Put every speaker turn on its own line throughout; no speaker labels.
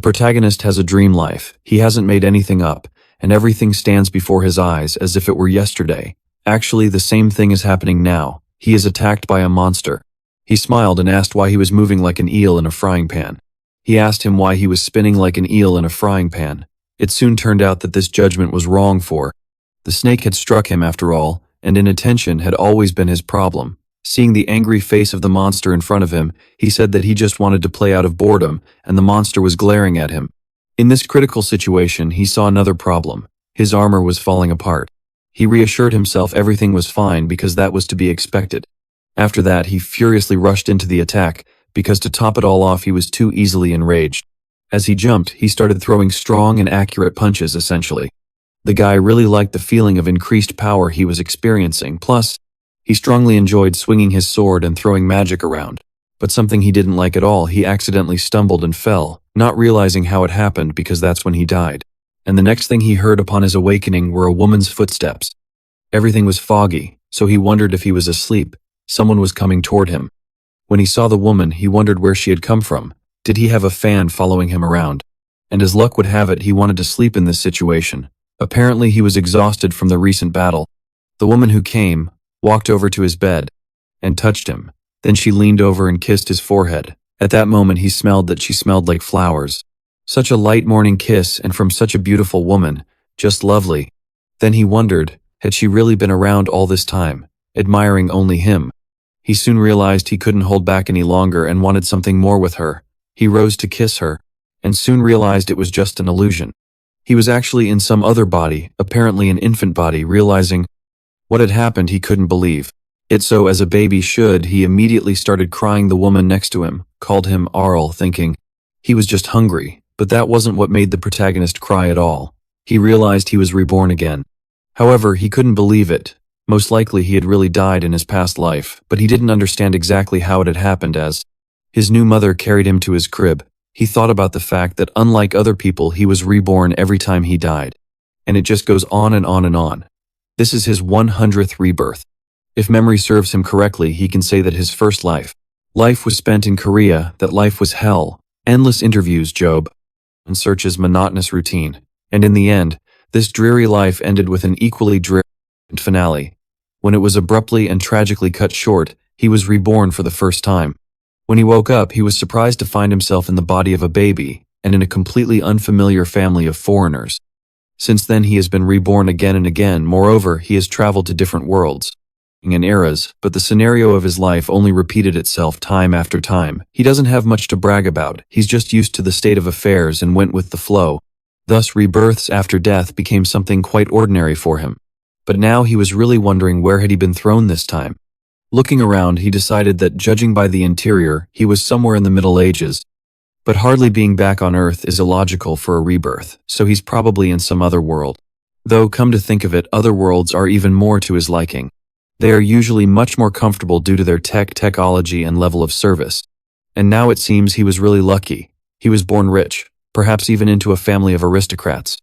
protagonist has a dream life. He hasn't made anything up, and everything stands before his eyes as if it were yesterday. Actually, the same thing is happening now. He is attacked by a monster. He smiled and asked why he was moving like an eel in a frying pan. He asked him why he was spinning like an eel in a frying pan. It soon turned out that this judgment was wrong for. The snake had struck him after all, and inattention had always been his problem. Seeing the angry face of the monster in front of him, he said that he just wanted to play out of boredom, and the monster was glaring at him. In this critical situation, he saw another problem. His armor was falling apart. He reassured himself everything was fine because that was to be expected. After that, he furiously rushed into the attack, because to top it all off he was too easily enraged. As he jumped, he started throwing strong and accurate punches essentially. The guy really liked the feeling of increased power he was experiencing, plus, he strongly enjoyed swinging his sword and throwing magic around. But something he didn't like at all, he accidentally stumbled and fell, not realizing how it happened because that's when he died. And the next thing he heard upon his awakening were a woman's footsteps. Everything was foggy, so he wondered if he was asleep. Someone was coming toward him. When he saw the woman, he wondered where she had come from. Did he have a fan following him around? And as luck would have it, he wanted to sleep in this situation. Apparently he was exhausted from the recent battle. The woman who came walked over to his bed and touched him. Then she leaned over and kissed his forehead. At that moment he smelled that she smelled like flowers. Such a light morning kiss, and from such a beautiful woman. Just lovely. Then he wondered, had she really been around all this time, admiring only him? He soon realized he couldn't hold back any longer and wanted something more with her. He rose to kiss her, and soon realized it was just an illusion. He was actually in some other body, apparently an infant body. Realizing what had happened, he couldn't believe it, so as a baby should, he immediately started crying. The woman next to him called him Arl, thinking he was just hungry. But that wasn't what made the protagonist cry at all. He realized he was reborn again. However, he couldn't believe it. Most likely he had really died in his past life, but he didn't understand exactly how it had happened. As his new mother carried him to his crib, he thought about the fact that unlike other people, he was reborn every time he died. And it just goes on and on and on. This is his 100th rebirth. If memory serves him correctly, he can say that his first life was spent in Korea, that life was hell, endless interviews, job, and searches, monotonous routine. And in the end, this dreary life ended with an equally dreary finale. When it was abruptly and tragically cut short, he was reborn for the first time. When he woke up, he was surprised to find himself in the body of a baby, and in a completely unfamiliar family of foreigners. Since then he has been reborn again and again. Moreover, he has traveled to different worlds and eras, but the scenario of his life only repeated itself time after time. He doesn't have much to brag about. He's just used to the state of affairs and went with the flow. Thus, rebirths after death became something quite ordinary for him. But now he was really wondering where had he been thrown this time. Looking around, he decided that, judging by the interior, he was somewhere in the Middle Ages. But hardly being back on Earth is illogical for a rebirth, so he's probably in some other world. Though, come to think of it, other worlds are even more to his liking. They are usually much more comfortable due to their technology and level of service. And now it seems he was really lucky. He was born rich, perhaps even into a family of aristocrats.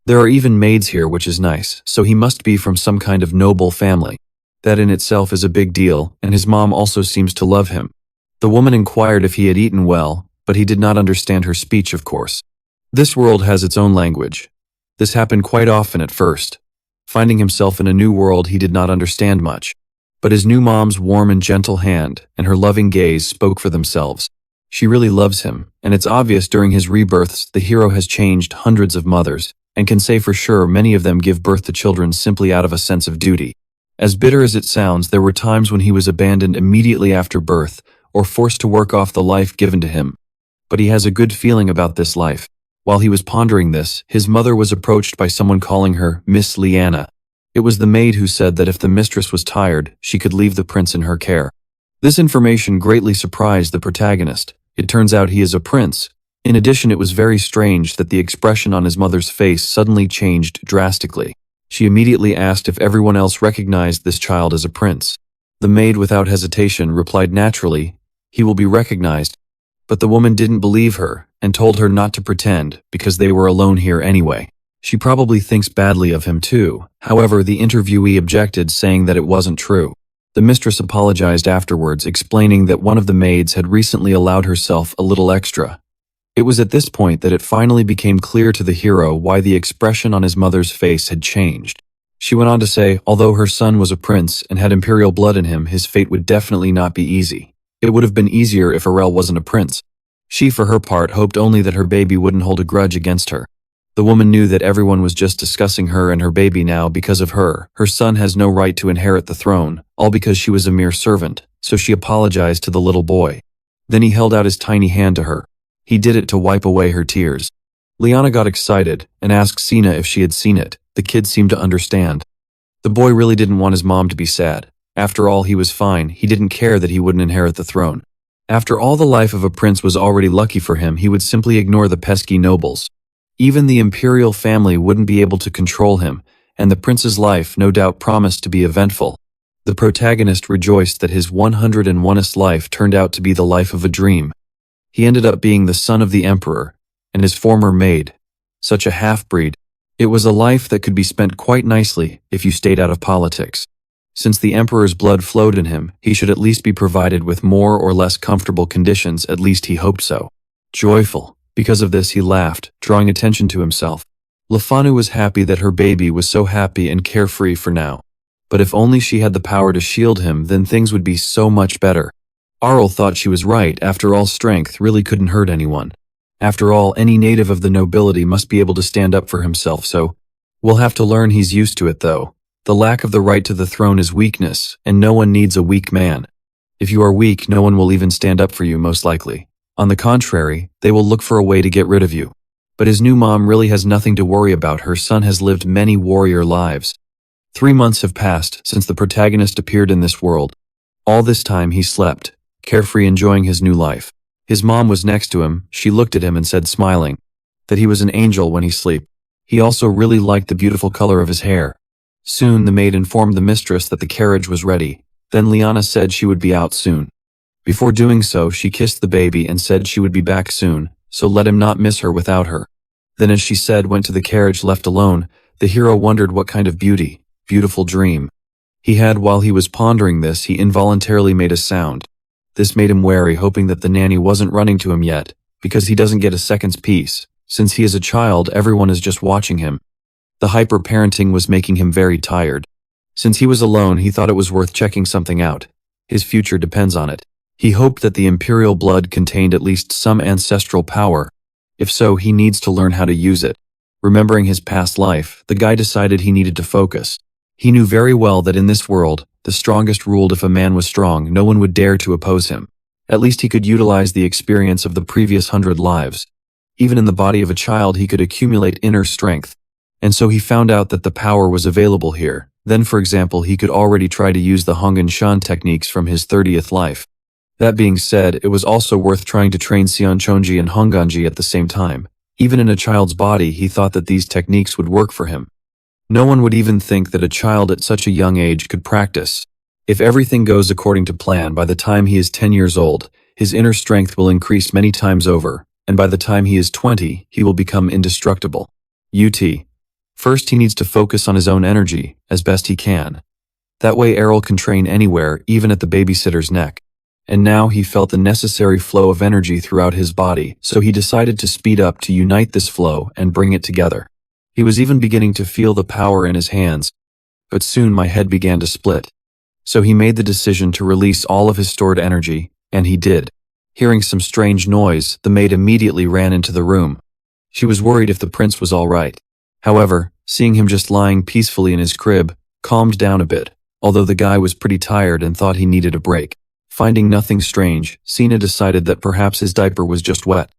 There are even maids here, which is nice, so he must be from some kind of noble family. That in itself is a big deal, and his mom also seems to love him. The woman inquired if he had eaten well, but he did not understand her speech, of course. This world has its own language. This happened quite often at first. Finding himself in a new world, he did not understand much. But his new mom's warm and gentle hand and her loving gaze spoke for themselves. She really loves him, and it's obvious during his rebirths the hero has changed hundreds of mothers, and can say for sure many of them give birth to children simply out of a sense of duty. As bitter as it sounds, there were times when he was abandoned immediately after birth, or forced to work off the life given to him. But he has a good feeling about this life. While he was pondering this, his mother was approached by someone calling her Miss Liana. It was the maid who said that if the mistress was tired, she could leave the prince in her care. This information greatly surprised the protagonist. It turns out he is a prince. In addition, it was very strange that the expression on his mother's face suddenly changed drastically. She immediately asked if everyone else recognized this child as a prince. The maid, without hesitation, replied naturally, "He will be recognized." But the woman didn't believe her, and told her not to pretend, because they were alone here anyway. She probably thinks badly of him too. However, the interviewee objected, saying that it wasn't true. The mistress apologized afterwards, explaining that one of the maids had recently allowed herself a little extra. It was at this point that it finally became clear to the hero why the expression on his mother's face had changed. She went on to say, although her son was a prince and had imperial blood in him, his fate would definitely not be easy. It would have been easier if Arel wasn't a prince. She, for her part, hoped only that her baby wouldn't hold a grudge against her. The woman knew that everyone was just discussing her and her baby now because of her. Her son has no right to inherit the throne, all because she was a mere servant, so she apologized to the little boy. Then he held out his tiny hand to her. He did it to wipe away her tears. Liana got excited and asked Sina if she had seen it. The kid seemed to understand. The boy really didn't want his mom to be sad. After all, he was fine. He didn't care that he wouldn't inherit the throne. After all, the life of a prince was already lucky for him. He would simply ignore the pesky nobles. Even the imperial family wouldn't be able to control him, and the prince's life no doubt promised to be eventful. The protagonist rejoiced that his 101st life turned out to be the life of a dream. He ended up being the son of the emperor, and his former maid. Such a half-breed. It was a life that could be spent quite nicely if you stayed out of politics. Since the emperor's blood flowed in him, he should at least be provided with more or less comfortable conditions, at least he hoped so. Joyful. Because of this, he laughed, drawing attention to himself. Lafanu was happy that her baby was so happy and carefree for now. But if only she had the power to shield him, then things would be so much better. Arl thought she was right. After all, strength really couldn't hurt anyone. After all, any native of the nobility must be able to stand up for himself, so we'll have to learn. He's used to it, though. The lack of the right to the throne is weakness, and no one needs a weak man. If you are weak, no one will even stand up for you, most likely. On the contrary, they will look for a way to get rid of you. But his new mom really has nothing to worry about. Her son has lived many warrior lives. 3 months have passed since the protagonist appeared in this world. All this time he slept, carefree, enjoying his new life. His mom was next to him. She looked at him and said, smiling, that he was an angel when he slept. He also really liked the beautiful color of his hair. Soon the maid informed the mistress that the carriage was ready. Then Liana said she would be out soon. Before doing so, she kissed the baby and said she would be back soon, so let him not miss her without her. Then, as she said, went to the carriage. Left alone, the hero wondered what kind of beautiful dream he had. While he was pondering this, he involuntarily made a sound. This made him wary, hoping that the nanny wasn't running to him yet, because he doesn't get a second's peace. Since he is a child, everyone is just watching him. The hyper-parenting was making him very tired. Since he was alone, he thought it was worth checking something out. His future depends on it. He hoped that the imperial blood contained at least some ancestral power. If so, he needs to learn how to use it. Remembering his past life, the guy decided he needed to focus. He knew very well that in this world, the strongest ruled. If a man was strong, no one would dare to oppose him. At least he could utilize the experience of the previous 100 lives. Even in the body of a child, he could accumulate inner strength. And so he found out that the power was available here. Then, for example, he could already try to use the Hongan Shan techniques from his 30th life. That being said, it was also worth trying to train Sionchonji and Honganji at the same time. Even in a child's body, he thought that these techniques would work for him. No one would even think that a child at such a young age could practice. If everything goes according to plan, by the time he is 10 years old, his inner strength will increase many times over, and by the time he is 20, he will become indestructible. First, he needs to focus on his own energy, as best he can. That way Errol can train anywhere, even at the babysitter's neck. And now he felt the necessary flow of energy throughout his body, so he decided to speed up to unite this flow and bring it together. He was even beginning to feel the power in his hands. But soon my head began to split. So he made the decision to release all of his stored energy, and he did. Hearing some strange noise, the maid immediately ran into the room. She was worried if the prince was all right. However, seeing him just lying peacefully in his crib, calmed down a bit, although the guy was pretty tired and thought he needed a break. Finding nothing strange, Sina decided that perhaps his diaper was just wet.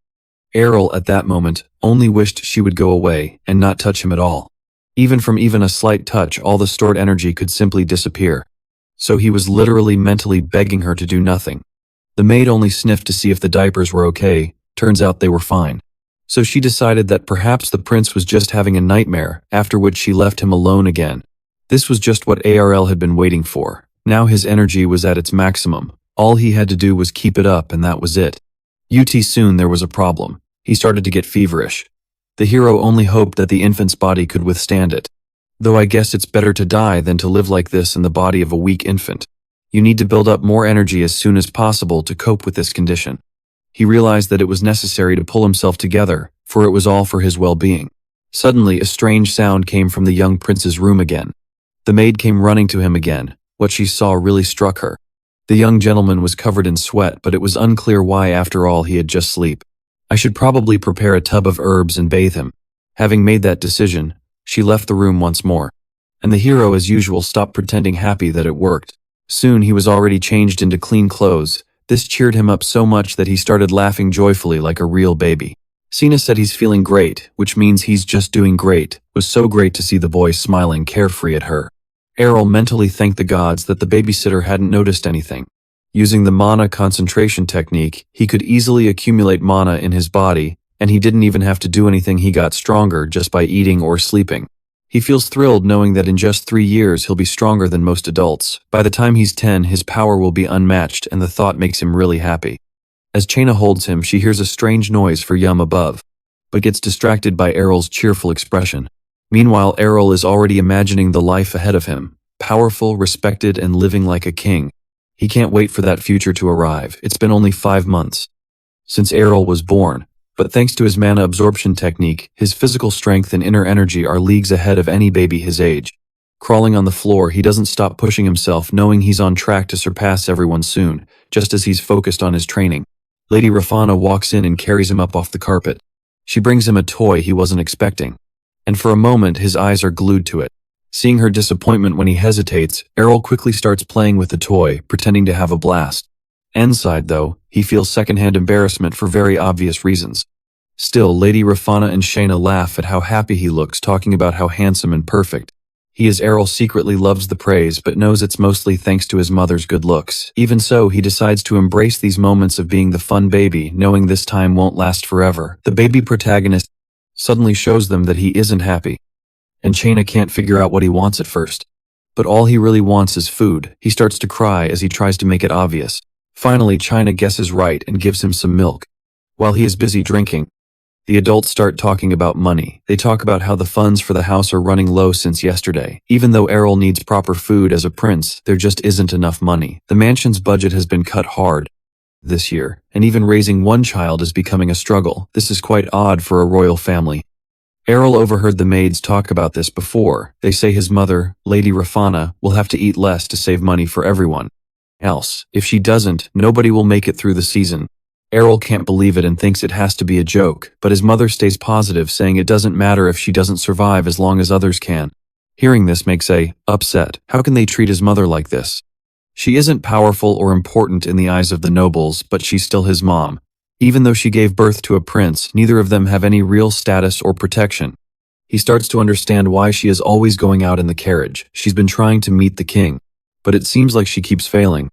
Errol, at that moment, only wished she would go away and not touch him at all. Even from a slight touch, all the stored energy could simply disappear. So he was literally mentally begging her to do nothing. The maid only sniffed to see if the diapers were okay. Turns out they were fine. So she decided that perhaps the prince was just having a nightmare, after which she left him alone again. This was just what Arl had been waiting for. Now his energy was at its maximum. All he had to do was keep it up, and that was it. Soon there was a problem. He started to get feverish. The hero only hoped that the infant's body could withstand it. Though I guess it's better to die than to live like this in the body of a weak infant. You need to build up more energy as soon as possible to cope with this condition. He realized that it was necessary to pull himself together, for it was all for his well-being. Suddenly, a strange sound came from the young prince's room again. The maid came running to him again. What she saw really struck her. The young gentleman was covered in sweat, but it was unclear why after all he had just slept. I should probably prepare a tub of herbs and bathe him. Having made that decision, she left the room once more. And the hero as usual stopped pretending happy that it worked. Soon he was already changed into clean clothes. This cheered him up so much that he started laughing joyfully like a real baby. Sina said he's feeling great, which means he's just doing great. It was so great to see the boy smiling carefree at her. Errol mentally thanked the gods that the babysitter hadn't noticed anything. Using the mana concentration technique, he could easily accumulate mana in his body, and he didn't even have to do anything. He got stronger just by eating or sleeping. He feels thrilled knowing that in just 3 years he'll be stronger than most adults. By the time he's 10, his power will be unmatched, and the thought makes him really happy. As Chaina holds him, she hears a strange noise for Yum above, but gets distracted by Errol's cheerful expression. Meanwhile, Errol is already imagining the life ahead of him, powerful, respected, and living like a king. He can't wait for that future to arrive. It's been only 5 months since Errol was born, but thanks to his mana absorption technique, his physical strength and inner energy are leagues ahead of any baby his age. Crawling on the floor, he doesn't stop pushing himself, knowing he's on track to surpass everyone soon, just as he's focused on his training. Lady Rafana walks in and carries him up off the carpet. She brings him a toy he wasn't expecting, and for a moment his eyes are glued to it. Seeing her disappointment when he hesitates, Errol quickly starts playing with the toy, pretending to have a blast. Inside, though, he feels secondhand embarrassment for very obvious reasons. Still, Lady Rafana and Shayna laugh at how happy he looks, talking about how handsome and perfect he is. Errol secretly loves the praise, but knows it's mostly thanks to his mother's good looks. Even so, he decides to embrace these moments of being the fun baby, knowing this time won't last forever. The baby protagonist suddenly shows them that he isn't happy, and Chaina can't figure out what he wants at first. But all he really wants is food. He starts to cry as he tries to make it obvious. Finally, Chaina guesses right and gives him some milk. While he is busy drinking, the adults start talking about money. They talk about how the funds for the house are running low since yesterday. Even though Errol needs proper food as a prince, there just isn't enough money. The mansion's budget has been cut hard this year, and even raising one child is becoming a struggle. This is quite odd for a royal family. Errol overheard the maids talk about this before. They say his mother, Lady Rafana, will have to eat less to save money for everyone else. If she doesn't, nobody will make it through the season. Errol can't believe it and thinks it has to be a joke, but his mother stays positive, saying it doesn't matter if she doesn't survive as long as others can. Hearing this makes A upset. How can they treat his mother like this? She isn't powerful or important in the eyes of the nobles, but she's still his mom. Even though she gave birth to a prince, neither of them have any real status or protection. He starts to understand why she is always going out in the carriage. She's been trying to meet the king, but it seems like she keeps failing.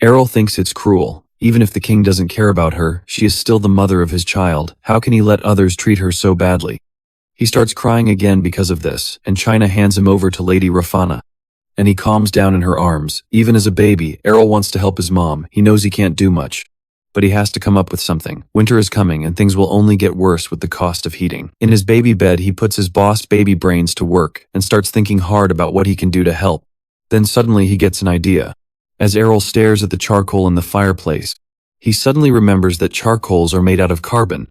Errol thinks it's cruel. Even if the king doesn't care about her, she is still the mother of his child. How can he let others treat her so badly? He starts crying again because of this, and Chaina hands him over to Lady Rafana, and he calms down in her arms. Even as a baby, Errol wants to help his mom. He knows he can't do much, but he has to come up with something. Winter is coming, and things will only get worse with the cost of heating. In his baby bed, he puts his boss baby brains to work and starts thinking hard about what he can do to help. Then suddenly he gets an idea. As Errol stares at the charcoal in the fireplace, he suddenly remembers that charcoals are made out of carbon,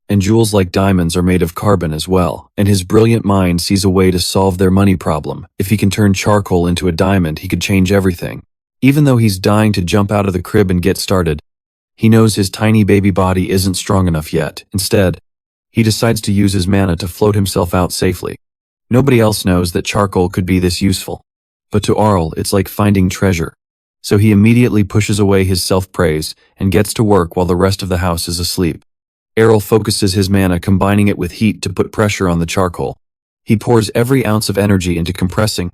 and jewels like diamonds are made of carbon as well, and his brilliant mind sees a way to solve their money problem. If he can turn charcoal into a diamond, he could change everything. Even though he's dying to jump out of the crib and get started, he knows his tiny baby body isn't strong enough yet. Instead, he decides to use his mana to float himself out safely. Nobody else knows that charcoal could be this useful, but to Arl, it's like finding treasure. So he immediately pushes away his self-praise and gets to work while the rest of the house is asleep. Errol focuses his mana, combining it with heat to put pressure on the charcoal. He pours every ounce of energy into compressing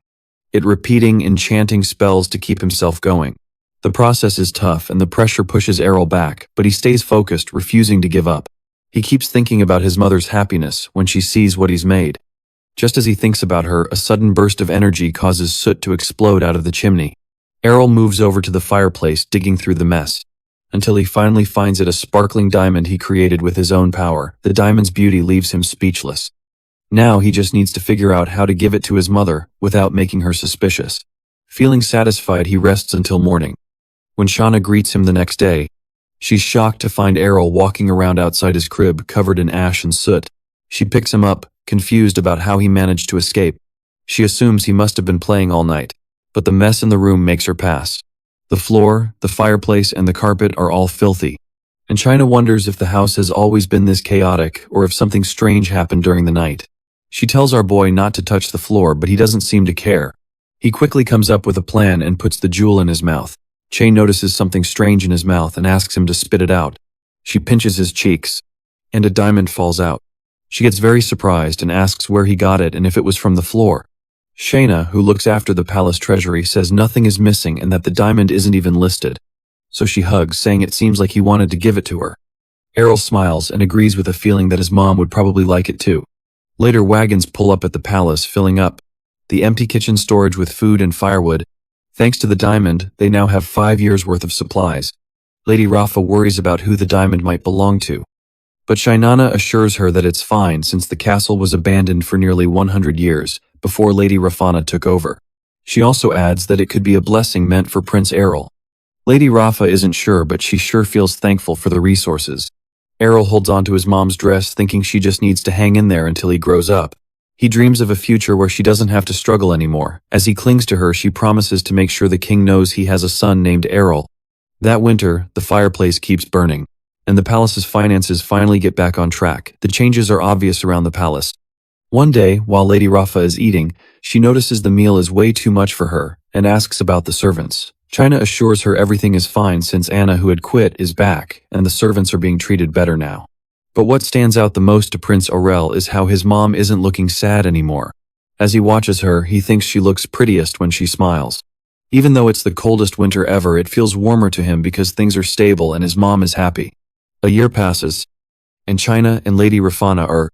it, repeating enchanting spells to keep himself going. The process is tough and the pressure pushes Errol back, but he stays focused, refusing to give up. He keeps thinking about his mother's happiness when she sees what he's made. Just as he thinks about her, a sudden burst of energy causes soot to explode out of the chimney. Errol moves over to the fireplace, digging through the mess, until he finally finds it, a sparkling diamond he created with his own power. The diamond's beauty leaves him speechless. Now he just needs to figure out how to give it to his mother without making her suspicious. Feeling satisfied, he rests until morning. When Shauna greets him the next day, She's shocked to find Errol walking around outside his crib covered in ash and soot. She picks him up, confused about how he managed to escape. She assumes he must have been playing all night, but the mess in the room makes her pass. The floor, the fireplace, and the carpet are all filthy. And China wonders if the house has always been this chaotic or if something strange happened during the night. She tells our boy not to touch the floor, but he doesn't seem to care. He quickly comes up with a plan and puts the jewel in his mouth. Chain notices something strange in his mouth and asks him to spit it out. She pinches his cheeks, and a diamond falls out. She gets very surprised and asks where he got it and if it was from the floor. Shayna, who looks after the palace treasury, says nothing is missing and that the diamond isn't even listed. So she hugs, saying it seems like he wanted to give it to her. Errol smiles and agrees with a feeling that his mom would probably like it too. Later, wagons pull up at the palace, filling up the empty kitchen storage with food and firewood. Thanks to the diamond, they now have 5 years' worth of supplies. Lady Rafa worries about who the diamond might belong to, but Shainana assures her that it's fine since the castle was abandoned for nearly 100 years before Lady Rafana took over. She also adds that it could be a blessing meant for Prince Errol. Lady Rafa isn't sure, but she sure feels thankful for the resources. Errol holds onto his mom's dress, thinking she just needs to hang in there until he grows up. He dreams of a future where she doesn't have to struggle anymore. As he clings to her, she promises to make sure the king knows he has a son named Errol. That winter, the fireplace keeps burning, and the palace's finances finally get back on track. The changes are obvious around the palace. One day, while Lady Rafa is eating, she notices the meal is way too much for her and asks about the servants. China assures her everything is fine since Anna, who had quit, is back, and the servants are being treated better now. But what stands out the most to Prince Aurel is how his mom isn't looking sad anymore. As he watches her, he thinks she looks prettiest when she smiles. Even though it's the coldest winter ever, it feels warmer to him because things are stable and his mom is happy. A year passes, and China and Lady Rafana are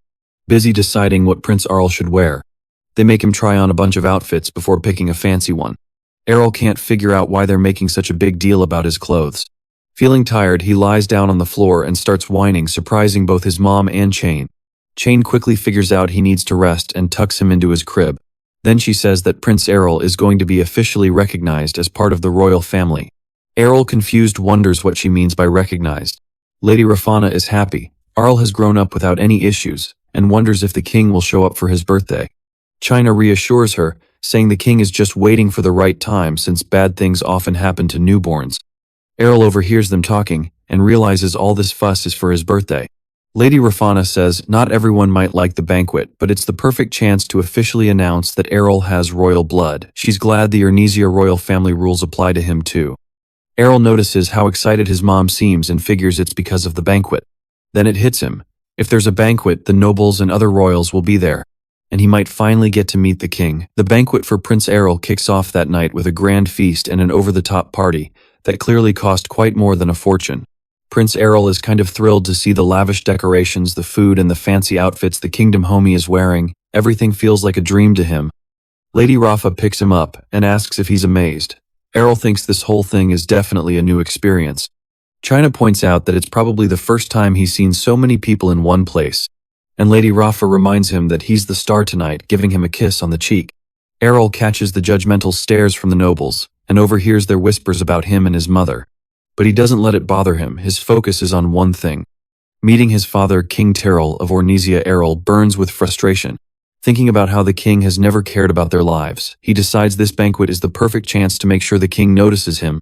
busy deciding what Prince Aurel should wear. They make him try on a bunch of outfits before picking a fancy one. Errol can't figure out why they're making such a big deal about his clothes. Feeling tired, he lies down on the floor and starts whining, surprising both his mom and Chain. Chain quickly figures out he needs to rest and tucks him into his crib. Then she says that Prince Errol is going to be officially recognized as part of the royal family. Errol, confused, wonders what she means by recognized. Lady Rafana is happy. Arl has grown up without any issues and wonders if the king will show up for his birthday. China reassures her, saying the king is just waiting for the right time since bad things often happen to newborns. Errol overhears them talking and realizes all this fuss is for his birthday. Lady Rafana says not everyone might like the banquet, but it's the perfect chance to officially announce that Errol has royal blood. She's glad the Ernisia royal family rules apply to him too. Errol notices how excited his mom seems and figures it's because of the banquet. Then it hits him. If there's a banquet, the nobles and other royals will be there, and he might finally get to meet the king. The banquet for Prince Errol kicks off that night with a grand feast and an over-the-top party that clearly cost quite more than a fortune. Prince Errol is kind of thrilled to see the lavish decorations, the food, and the fancy outfits the kingdom homie is wearing. Everything feels like a dream to him. Lady Rafa picks him up and asks if he's amazed. Errol thinks this whole thing is definitely a new experience. China points out that it's probably the first time he's seen so many people in one place, and Lady Rafa reminds him that he's the star tonight, giving him a kiss on the cheek. Errol catches the judgmental stares from the nobles and overhears their whispers about him and his mother. But he doesn't let it bother him. His focus is on one thing. Meeting his father, King Tyrrell of Ornesia. Errol burns with frustration, thinking about how the king has never cared about their lives. He decides this banquet is the perfect chance to make sure the king notices him.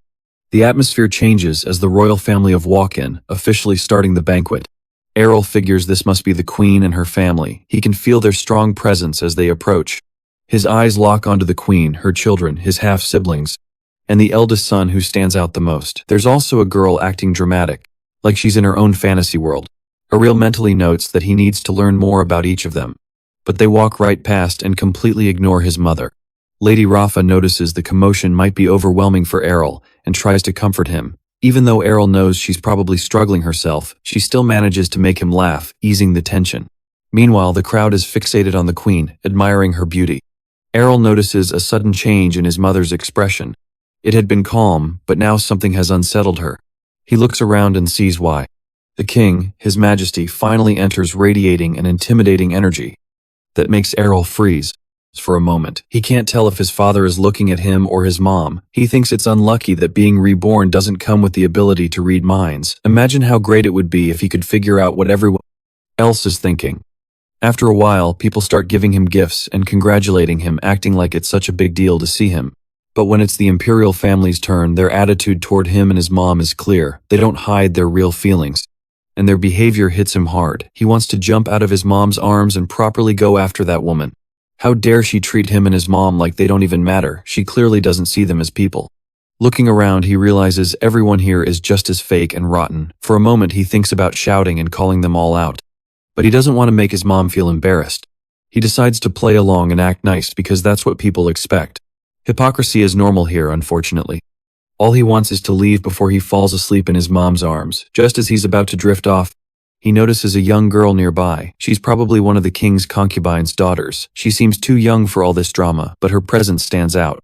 The atmosphere changes as the royal family of walk in, officially starting the banquet. Errol figures this must be the queen and her family. He can feel their strong presence as they approach. His eyes lock onto the queen, her children, his half-siblings, and the eldest son who stands out the most. There's also a girl acting dramatic, like she's in her own fantasy world. Aurel mentally notes that he needs to learn more about each of them, but they walk right past and completely ignore his mother. Lady Rafa notices the commotion might be overwhelming for Errol and tries to comfort him. Even though Errol knows she's probably struggling herself, she still manages to make him laugh, easing the tension. Meanwhile, the crowd is fixated on the queen, admiring her beauty. Errol notices a sudden change in his mother's expression. It had been calm, but now something has unsettled her. He looks around and sees why. The king, his majesty, finally enters, radiating an intimidating energy that makes Errol freeze. For a moment, he can't tell if his father is looking at him or his mom. He thinks it's unlucky that being reborn doesn't come with the ability to read minds. Imagine how great it would be if he could figure out what everyone else is thinking. After a while, people start giving him gifts and congratulating him, acting like it's such a big deal to see him. But when it's the imperial family's turn, their attitude toward him and his mom is clear. They don't hide their real feelings. And their behavior hits him hard. He wants to jump out of his mom's arms and properly go after that woman. How dare she treat him and his mom like they don't even matter? She clearly doesn't see them as people. Looking around, he realizes everyone here is just as fake and rotten. For a moment, he thinks about shouting and calling them all out. But he doesn't want to make his mom feel embarrassed. He decides to play along and act nice because that's what people expect. Hypocrisy is normal here, unfortunately. All he wants is to leave before he falls asleep in his mom's arms. Just as he's about to drift off, he notices a young girl nearby. She's probably one of the king's concubine's daughters. She seems too young for all this drama, but her presence stands out.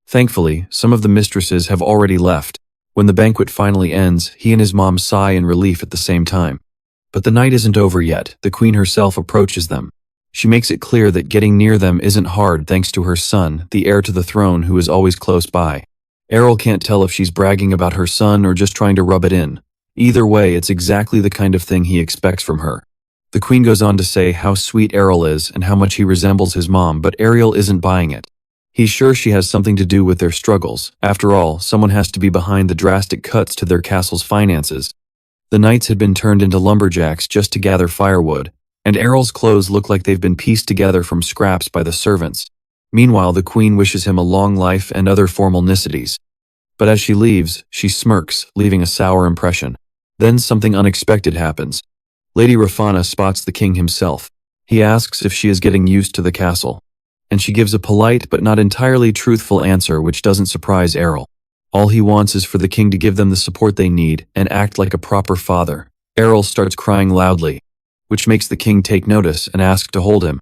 Thankfully, some of the mistresses have already left. When the banquet finally ends, he and his mom sigh in relief at the same time. But the night isn't over yet. The queen herself approaches them. She makes it clear that getting near them isn't hard thanks to her son, the heir to the throne, who is always close by. Errol can't tell if she's bragging about her son or just trying to rub it in. Either way, it's exactly the kind of thing he expects from her. The queen goes on to say how sweet Errol is and how much he resembles his mom, but Ariel isn't buying it. He's sure she has something to do with their struggles. After all, someone has to be behind the drastic cuts to their castle's finances. The knights had been turned into lumberjacks just to gather firewood, and Errol's clothes look like they've been pieced together from scraps by the servants. Meanwhile, the queen wishes him a long life and other formal niceties. But as she leaves, she smirks, leaving a sour impression. Then something unexpected happens. Lady Rafana spots the king himself. He asks if she is getting used to the castle. And she gives a polite but not entirely truthful answer, which doesn't surprise Errol. All he wants is for the king to give them the support they need and act like a proper father. Errol starts crying loudly, which makes the king take notice and ask to hold him.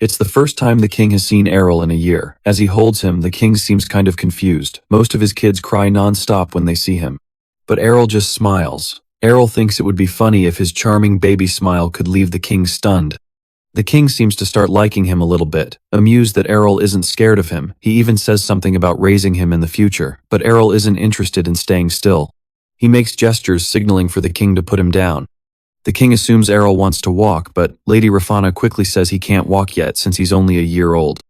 It's the first time the king has seen Errol in a year. As he holds him, the king seems kind of confused. Most of his kids cry non-stop when they see him. But Errol just smiles. Errol thinks it would be funny if his charming baby smile could leave the king stunned. The king seems to start liking him a little bit, amused that Errol isn't scared of him. He even says something about raising him in the future, but Errol isn't interested in staying still. He makes gestures signaling for the king to put him down. The king assumes Errol wants to walk, but Lady Rafana quickly says he can't walk yet since he's only a year old.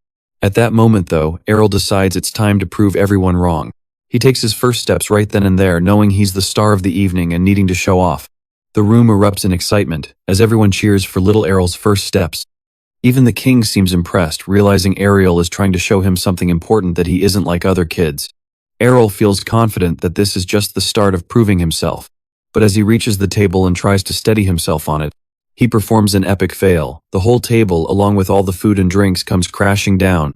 At that moment, though, Errol decides it's time to prove everyone wrong. He takes his first steps right then and there, knowing he's the star of the evening and needing to show off. The room erupts in excitement, as everyone cheers for little Errol's first steps. Even the king seems impressed, realizing Ariel is trying to show him something important, that he isn't like other kids. Errol feels confident that this is just the start of proving himself. But as he reaches the table and tries to steady himself on it, he performs an epic fail. The whole table, along with all the food and drinks, comes crashing down.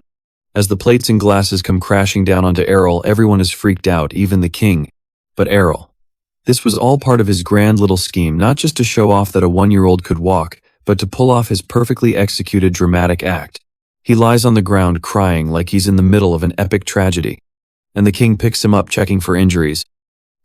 As the plates and glasses come crashing down onto Errol, everyone is freaked out, even the king. But Errol. This was all part of his grand little scheme, not just to show off that a 1-year-old could walk, but to pull off his perfectly executed dramatic act. He lies on the ground crying like he's in the middle of an epic tragedy. And the king picks him up, checking for injuries.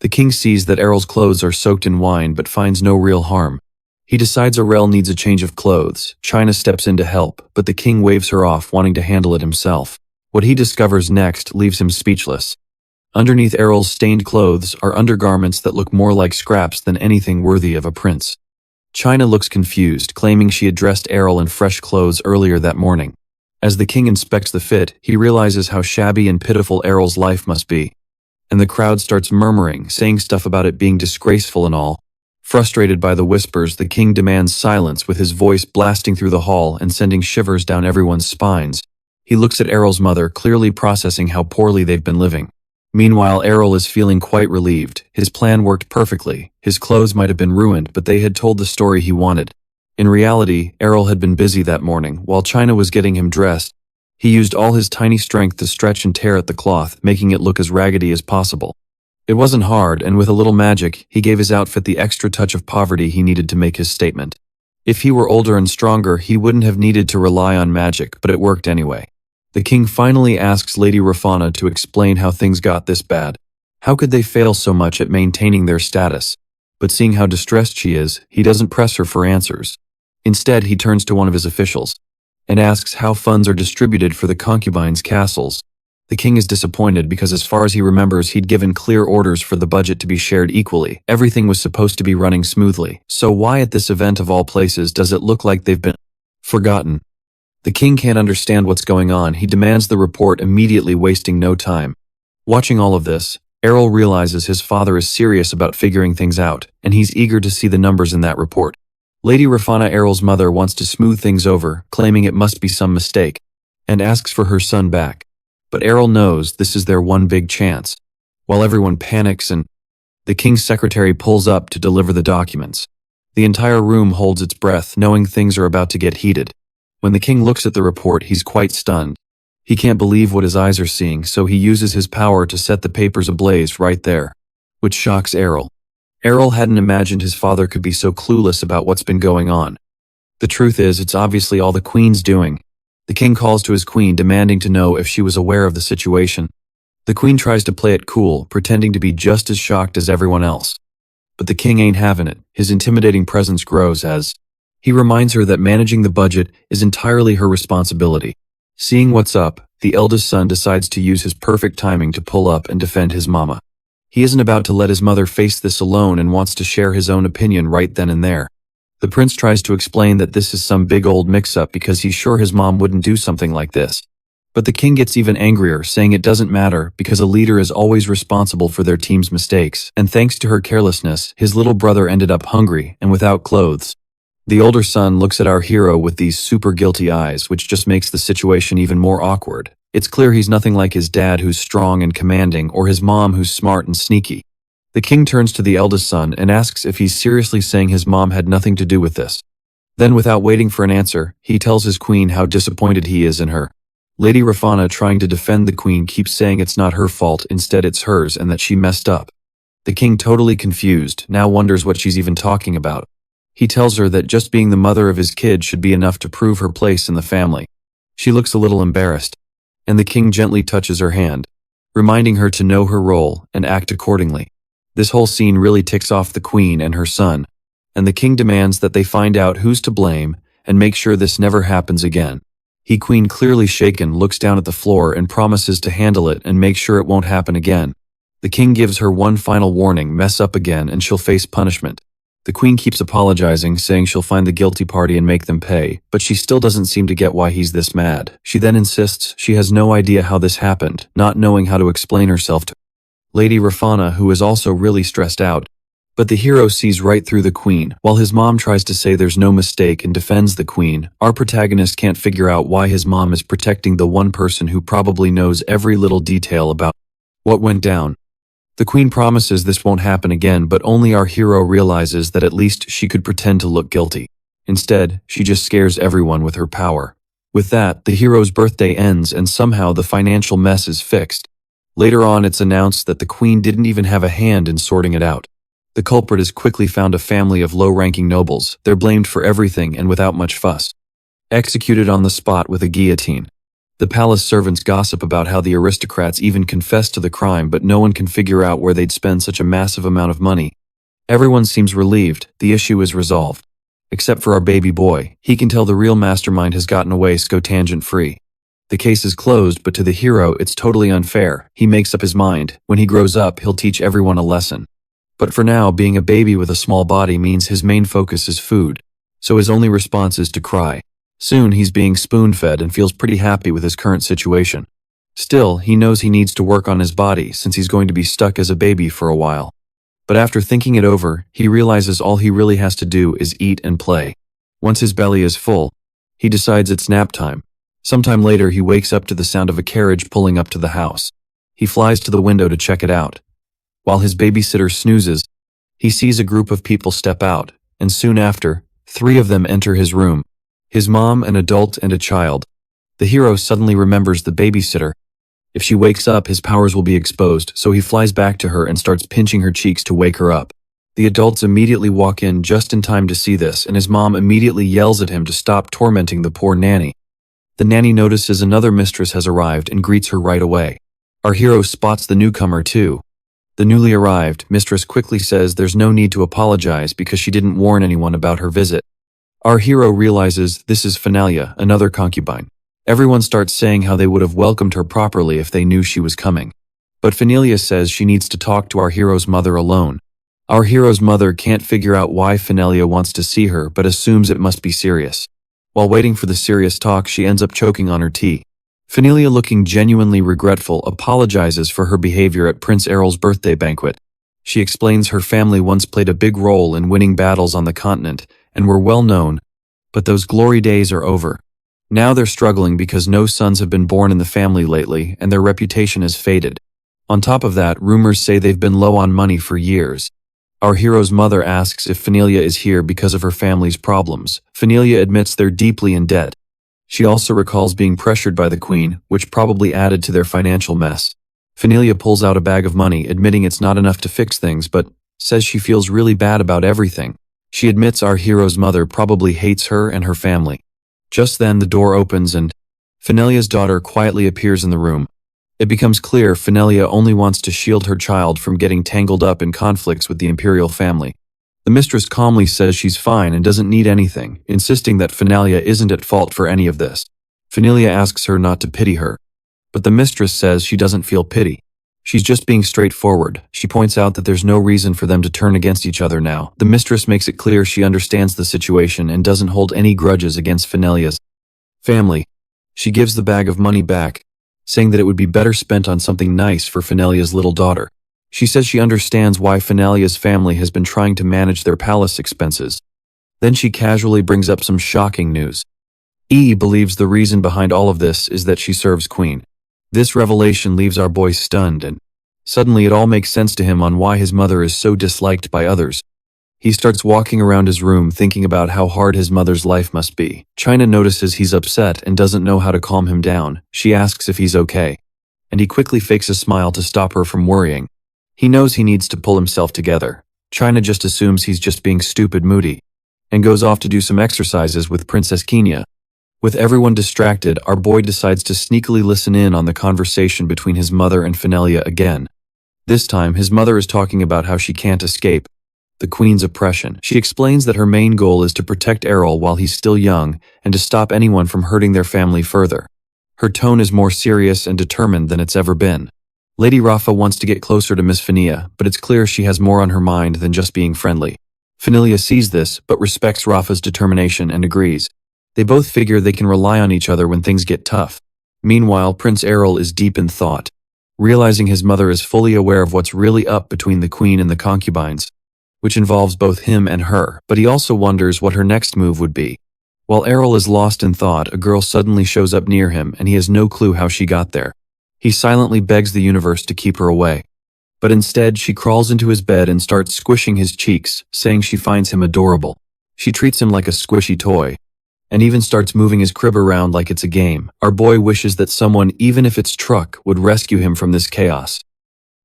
The king sees that Errol's clothes are soaked in wine but finds no real harm. He decides Errol needs a change of clothes. China steps in to help, but the king waves her off, wanting to handle it himself. What he discovers next leaves him speechless. Underneath Errol's stained clothes are undergarments that look more like scraps than anything worthy of a prince. China looks confused, claiming she had dressed Errol in fresh clothes earlier that morning. As the king inspects the fit, he realizes how shabby and pitiful Errol's life must be. And the crowd starts murmuring, saying stuff about it being disgraceful and all. Frustrated by the whispers, the king demands silence, with his voice blasting through the hall and sending shivers down everyone's spines. He looks at Errol's mother, clearly processing how poorly they've been living. Meanwhile, Errol is feeling quite relieved. His plan worked perfectly. His clothes might have been ruined, but they had told the story he wanted. In reality, Errol had been busy that morning. While China was getting him dressed, he used all his tiny strength to stretch and tear at the cloth, making it look as raggedy as possible. It wasn't hard, and with a little magic, he gave his outfit the extra touch of poverty he needed to make his statement. If he were older and stronger, he wouldn't have needed to rely on magic, but it worked anyway. The king finally asks Lady Rafana to explain how things got this bad. How could they fail so much at maintaining their status? But seeing how distressed she is, he doesn't press her for answers. Instead, he turns to one of his officials. and asks how funds are distributed for the concubines' castles. The king is disappointed because as far as he remembers, he'd given clear orders for the budget to be shared equally. Everything was supposed to be running smoothly. So why at this event of all places does it look like they've been forgotten? The king can't understand what's going on. He demands the report immediately, wasting no time. Watching all of this, Errol realizes his father is serious about figuring things out, and he's eager to see the numbers in that report. Lady Rafana, Errol's mother, wants to smooth things over, claiming it must be some mistake, and asks for her son back. But Errol knows this is their one big chance. While everyone panics and the king's secretary pulls up to deliver the documents, the entire room holds its breath, knowing things are about to get heated. When the king looks at the report, he's quite stunned. He can't believe what his eyes are seeing, so he uses his power to set the papers ablaze right there, which shocks Errol. Errol hadn't imagined his father could be so clueless about what's been going on. The truth is, it's obviously all the queen's doing. The king calls to his queen, demanding to know if she was aware of the situation. The queen tries to play it cool, pretending to be just as shocked as everyone else. But the king ain't having it. His intimidating presence grows as he reminds her that managing the budget is entirely her responsibility. Seeing what's up, the eldest son decides to use his perfect timing to pull up and defend his mama. He isn't about to let his mother face this alone and wants to share his own opinion right then and there. The prince tries to explain that this is some big old mix-up because he's sure his mom wouldn't do something like this. But the king gets even angrier, saying it doesn't matter because a leader is always responsible for their team's mistakes, and thanks to her carelessness, his little brother ended up hungry and without clothes. The older son looks at our hero with these super guilty eyes, which just makes the situation even more awkward. It's clear he's nothing like his dad, who's strong and commanding, or his mom, who's smart and sneaky. The king turns to the eldest son and asks if he's seriously saying his mom had nothing to do with this. Then, without waiting for an answer, he tells his queen how disappointed he is in her. Lady Rafana, trying to defend the queen, keeps saying it's not her fault, instead it's hers, and that she messed up. The king, totally confused, now wonders what she's even talking about. He tells her that just being the mother of his kid should be enough to prove her place in the family. She looks a little embarrassed, and the king gently touches her hand, reminding her to know her role and act accordingly. This whole scene really ticks off the queen and her son, and the king demands that they find out who's to blame and make sure this never happens again. He, queen, clearly shaken, looks down at the floor and promises to handle it and make sure it won't happen again. The king gives her one final warning: mess up again and she'll face punishment. The queen keeps apologizing, saying she'll find the guilty party and make them pay, but she still doesn't seem to get why he's this mad. She then insists she has no idea how this happened, not knowing how to explain herself to Lady Rafana, who is also really stressed out. But the hero sees right through the queen. While his mom tries to say there's no mistake and defends the queen, our protagonist can't figure out why his mom is protecting the one person who probably knows every little detail about what went down. The queen promises this won't happen again, but only our hero realizes that at least she could pretend to look guilty. Instead, she just scares everyone with her power. With that, the hero's birthday ends and somehow the financial mess is fixed. Later on, it's announced that the queen didn't even have a hand in sorting it out. The culprit is quickly found, a family of low-ranking nobles. They're blamed for everything and without much fuss executed on the spot with a guillotine. The palace servants gossip about how the aristocrats even confessed to the crime, but no one can figure out where they'd spend such a massive amount of money. Everyone seems relieved. The issue is resolved. Except for our baby boy. He can tell the real mastermind has gotten away tangent-free. The case is closed, but to the hero, it's totally unfair. He makes up his mind. When he grows up, he'll teach everyone a lesson. But for now, being a baby with a small body means his main focus is food. So his only response is to cry. Soon he's being spoon-fed and feels pretty happy with his current situation. Still, he knows he needs to work on his body since he's going to be stuck as a baby for a while. But after thinking it over, he realizes all he really has to do is eat and play. Once his belly is full, he decides it's nap time. Sometime later, he wakes up to the sound of a carriage pulling up to the house. He flies to the window to check it out. While his babysitter snoozes, he sees a group of people step out, and soon after, 3 of them enter his room. His mom, an adult, and a child. The hero suddenly remembers the babysitter. If she wakes up, his powers will be exposed, so he flies back to her and starts pinching her cheeks to wake her up. The adults immediately walk in just in time to see this, and his mom immediately yells at him to stop tormenting the poor nanny. The nanny notices another mistress has arrived and greets her right away. Our hero spots the newcomer too. The newly arrived mistress quickly says there's no need to apologize because she didn't warn anyone about her visit. Our hero realizes this is Finalia, another concubine. Everyone starts saying how they would have welcomed her properly if they knew she was coming. But Finalia says she needs to talk to our hero's mother alone. Our hero's mother can't figure out why Finalia wants to see her but assumes it must be serious. While waiting for the serious talk, she ends up choking on her tea. Finalia, looking genuinely regretful, apologizes for her behavior at Prince Errol's birthday banquet. She explains her family once played a big role in winning battles on the continent and were well known, but those glory days are over. Now they're struggling because no sons have been born in the family lately and their reputation has faded. On top of that, rumors say they've been low on money for years. Our hero's mother asks if Finalia is here because of her family's problems. Finalia admits they're deeply in debt. She also recalls being pressured by the queen, which probably added to their financial mess. Finalia pulls out a bag of money, admitting it's not enough to fix things, but says she feels really bad about everything. She admits our hero's mother probably hates her and her family. Just then the door opens and Finalia's daughter quietly appears in the room. It becomes clear Finalia only wants to shield her child from getting tangled up in conflicts with the imperial family. The mistress calmly says she's fine and doesn't need anything, insisting that Finalia isn't at fault for any of this. Finalia asks her not to pity her, but the mistress says she doesn't feel pity. She's just being straightforward. She points out that there's no reason for them to turn against each other now. The mistress makes it clear she understands the situation and doesn't hold any grudges against Finalia's family. She gives the bag of money back, saying that it would be better spent on something nice for Finalia's little daughter. She says she understands why Finalia's family has been trying to manage their palace expenses. Then she casually brings up some shocking news. E believes the reason behind all of this is that she serves Queen. This revelation leaves our boy stunned, and suddenly it all makes sense to him on why his mother is so disliked by others. He starts walking around his room thinking about how hard his mother's life must be. China notices he's upset and doesn't know how to calm him down. She asks if he's okay, and he quickly fakes a smile to stop her from worrying. He knows he needs to pull himself together. China just assumes he's just being stupid moody, and goes off to do some exercises with Princess Kenya. With everyone distracted, our boy decides to sneakily listen in on the conversation between his mother and Finalia again. This time, his mother is talking about how she can't escape the queen's oppression. She explains that her main goal is to protect Errol while he's still young and to stop anyone from hurting their family further. Her tone is more serious and determined than it's ever been. Lady Rafa wants to get closer to Miss Finalia, but it's clear she has more on her mind than just being friendly. Finalia sees this, but respects Rafa's determination and agrees. They both figure they can rely on each other when things get tough. Meanwhile, Prince Errol is deep in thought, realizing his mother is fully aware of what's really up between the queen and the concubines, which involves both him and her, but he also wonders what her next move would be. While Errol is lost in thought, a girl suddenly shows up near him and he has no clue how she got there. He silently begs the universe to keep her away, but instead she crawls into his bed and starts squishing his cheeks, saying she finds him adorable. She treats him like a squishy toy, and even starts moving his crib around like it's a game. Our boy wishes that someone, even if it's Truck, would rescue him from this chaos.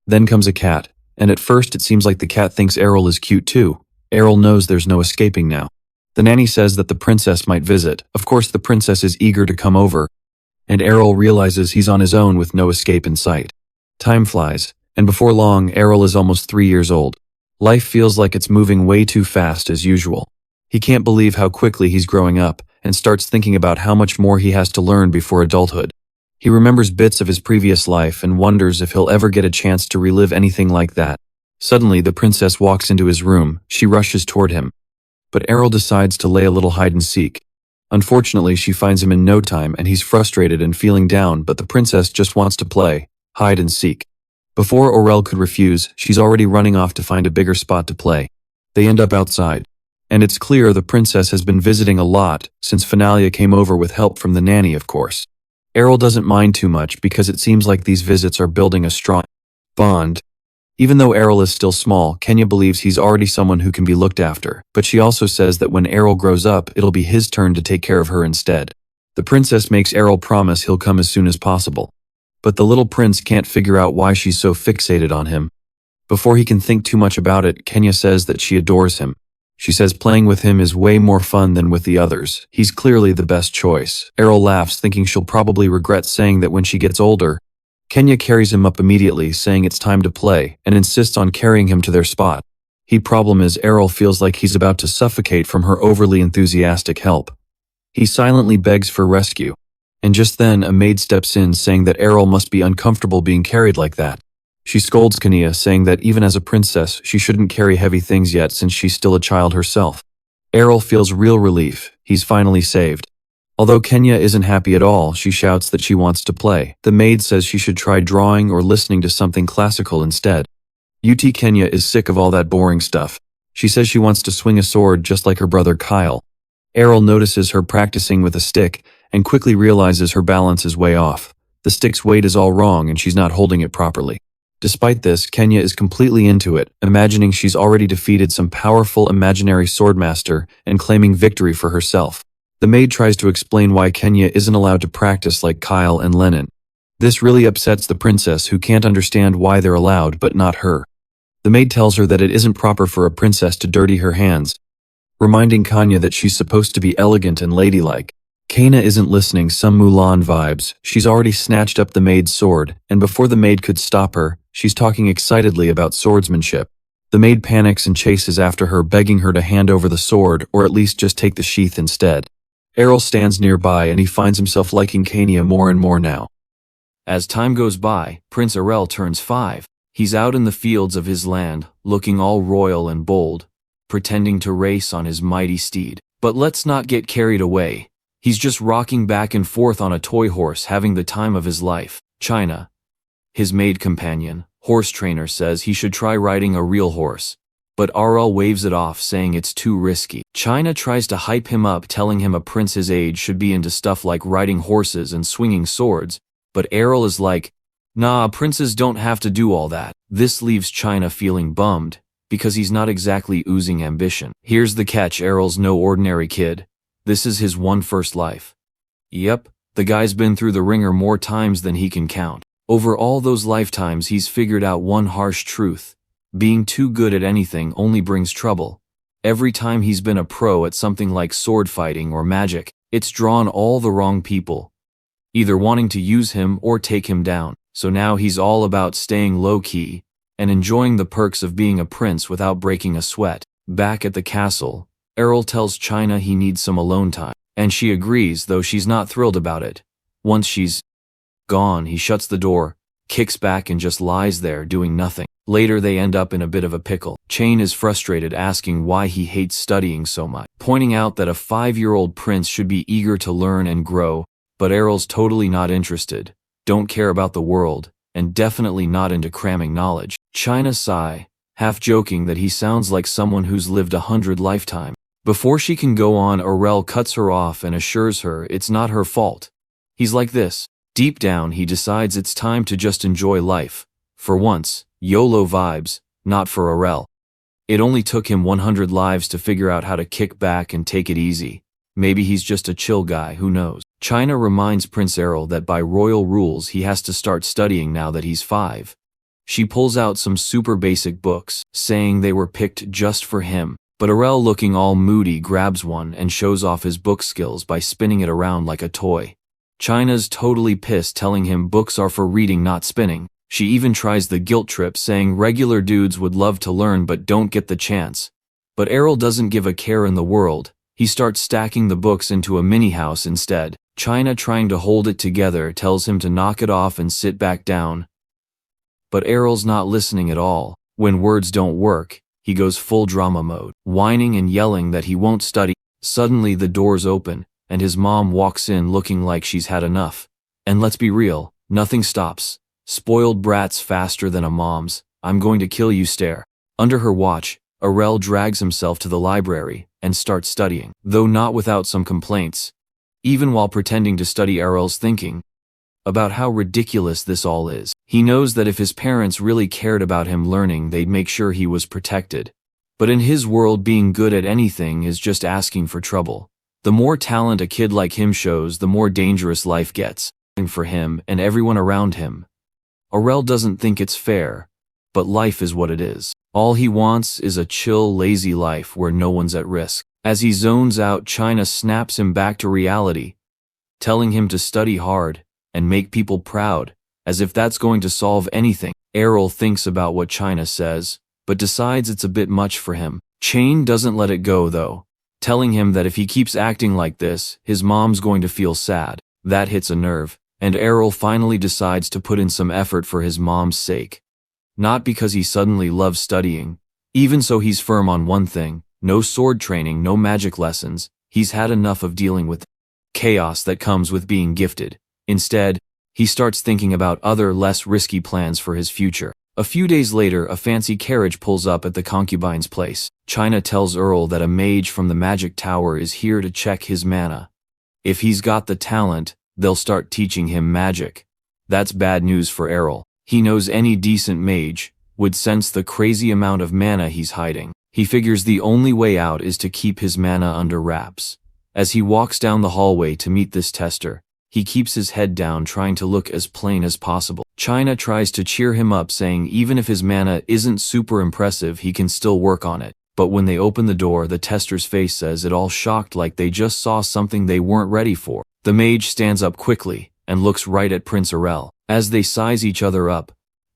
Then comes a cat. And at first it seems like the cat thinks Errol is cute too. Errol knows there's no escaping now. The nanny says that the princess might visit. Of course the princess is eager to come over, and Errol realizes he's on his own with no escape in sight. Time flies, and before long Errol is almost 3 years old. Life feels like it's moving way too fast as usual. He can't believe how quickly he's growing up, and starts thinking about how much more he has to learn before adulthood. He remembers bits of his previous life and wonders if he'll ever get a chance to relive anything like that. Suddenly, the princess walks into his room. She rushes toward him, but Errol decides to lay a little hide and seek. Unfortunately, she finds him in no time and he's frustrated and feeling down, but the princess just wants to play hide and seek. Before Aurel could refuse, she's already running off to find a bigger spot to play. They end up outside, and it's clear the princess has been visiting a lot since Finalia came over with help from the nanny, of course. Errol doesn't mind too much because it seems like these visits are building a strong bond. Even though Errol is still small, Kenya believes he's already someone who can be looked after, but she also says that when Errol grows up, it'll be his turn to take care of her instead. The princess makes Errol promise he'll come as soon as possible, but the little prince can't figure out why she's so fixated on him. Before he can think too much about it, Kenya says that she adores him. She says playing with him is way more fun than with the others. He's clearly the best choice. Errol laughs, thinking she'll probably regret saying that when she gets older. Kenya carries him up immediately, saying it's time to play, and insists on carrying him to their spot. Problem is Errol feels like he's about to suffocate from her overly enthusiastic help. He silently begs for rescue. And just then, a maid steps in saying that Errol must be uncomfortable being carried like that. She scolds Kenya, saying that even as a princess, she shouldn't carry heavy things yet since she's still a child herself. Errol feels real relief. He's finally saved. Although Kenya isn't happy at all, she shouts that she wants to play. The maid says she should try drawing or listening to something classical instead. Kenya is sick of all that boring stuff. She says she wants to swing a sword just like her brother Kyle. Errol notices her practicing with a stick and quickly realizes her balance is way off. The stick's weight is all wrong and she's not holding it properly. Despite this, Kenya is completely into it, imagining she's already defeated some powerful imaginary swordmaster and claiming victory for herself. The maid tries to explain why Kenya isn't allowed to practice like Kyle and Lennon. This really upsets the princess, who can't understand why they're allowed but not her. The maid tells her that it isn't proper for a princess to dirty her hands, reminding Kenya that she's supposed to be elegant and ladylike. Kenya isn't listening, some Mulan vibes. She's already snatched up the maid's sword, and before the maid could stop her, she's talking excitedly about swordsmanship. The maid panics and chases after her, begging her to hand over the sword or at least just take the sheath instead. Errol stands nearby and he finds himself liking Kenya more and more now.
As time goes by, Prince Errol turns 5. He's out in the fields of his land, looking all royal and bold, pretending to race on his mighty steed. But let's not get carried away. He's just rocking back and forth on a toy horse, having the time of his life. China, his maid companion, horse trainer, says he should try riding a real horse. But Errol waves it off, saying it's too risky. China tries to hype him up, telling him a prince his age should be into stuff like riding horses and swinging swords. But Errol is like, nah, princes don't have to do all that. This leaves China feeling bummed, because he's not exactly oozing ambition. Here's the catch: Errol's no ordinary kid. This is his first life. Yep, the guy's been through the ringer more times than he can count. Over all those lifetimes, he's figured out one harsh truth. Being too good at anything only brings trouble. Every time he's been a pro at something like sword fighting or magic, it's drawn all the wrong people, either wanting to use him or take him down. So now he's all about staying low-key and enjoying the perks of being a prince without breaking a sweat. Back at the castle, Errol tells China he needs some alone time, and she agrees, though she's not thrilled about it. Once she's gone, he shuts the door, kicks back and just lies there doing nothing. Later they end up in a bit of a pickle. Chane is frustrated, asking why he hates studying so much, pointing out that a 5-year-old prince should be eager to learn and grow, but Errol's totally not interested, don't care about the world, and definitely not into cramming knowledge. China sigh, half joking that he sounds like someone who's lived 100 lifetimes. Before she can go on, Errol cuts her off and assures her it's not her fault. He's like this. Deep down, he decides it's time to just enjoy life. For once, YOLO vibes, not for Errol. It only took him 100 lives to figure out how to kick back and take it easy. Maybe he's just a chill guy, who knows. China reminds Prince Errol that by royal rules he has to start studying now that he's 5. She pulls out some super basic books, saying they were picked just for him. But Errol, looking all moody, grabs one and shows off his book skills by spinning it around like a toy. China's totally pissed, telling him books are for reading, not spinning. She even tries the guilt trip, saying regular dudes would love to learn but don't get the chance. But Errol doesn't give a care in the world. He starts stacking the books into a mini house instead. China, trying to hold it together, tells him to knock it off and sit back down. But Errol's not listening at all. When words don't work, he goes full drama mode, whining and yelling that he won't study. Suddenly the doors open, and his mom walks in looking like she's had enough. And let's be real, nothing stops spoiled brats faster than a mom's "I'm going to kill you" stare. Under her watch, Errol drags himself to the library and starts studying, though not without some complaints. Even while pretending to study, Errol's thinking about how ridiculous this all is. He knows that if his parents really cared about him learning, they'd make sure he was protected. But in his world, being good at anything is just asking for trouble. The more talent a kid like him shows, the more dangerous life gets for him and everyone around him. Errol doesn't think it's fair, but life is what it is. All he wants is a chill, lazy life where no one's at risk. As he zones out, China snaps him back to reality, telling him to study hard and make people proud, as if that's going to solve anything. Errol thinks about what China says, but decides it's a bit much for him. Chain doesn't let it go though, telling him that if he keeps acting like this, his mom's going to feel sad. That hits a nerve, and Errol finally decides to put in some effort for his mom's sake. Not because he suddenly loves studying. Even so, he's firm on one thing: no sword training, no magic lessons. He's had enough of dealing with chaos that comes with being gifted. Instead, he starts thinking about other, less risky plans for his future. A few days later, a fancy carriage pulls up at the concubine's place. China tells Earl that a mage from the magic tower is here to check his mana. If he's got the talent, they'll start teaching him magic. That's bad news for Errol. He knows any decent mage would sense the crazy amount of mana he's hiding. He figures the only way out is to keep his mana under wraps. As he walks down the hallway to meet this tester, he keeps his head down, trying to look as plain as possible. China tries to cheer him up, saying even if his mana isn't super impressive, he can still work on it. But when they open the door, the tester's face says it, all shocked like they just saw something they weren't ready for. The mage stands up quickly and looks right at Prince Errol. As they size each other up,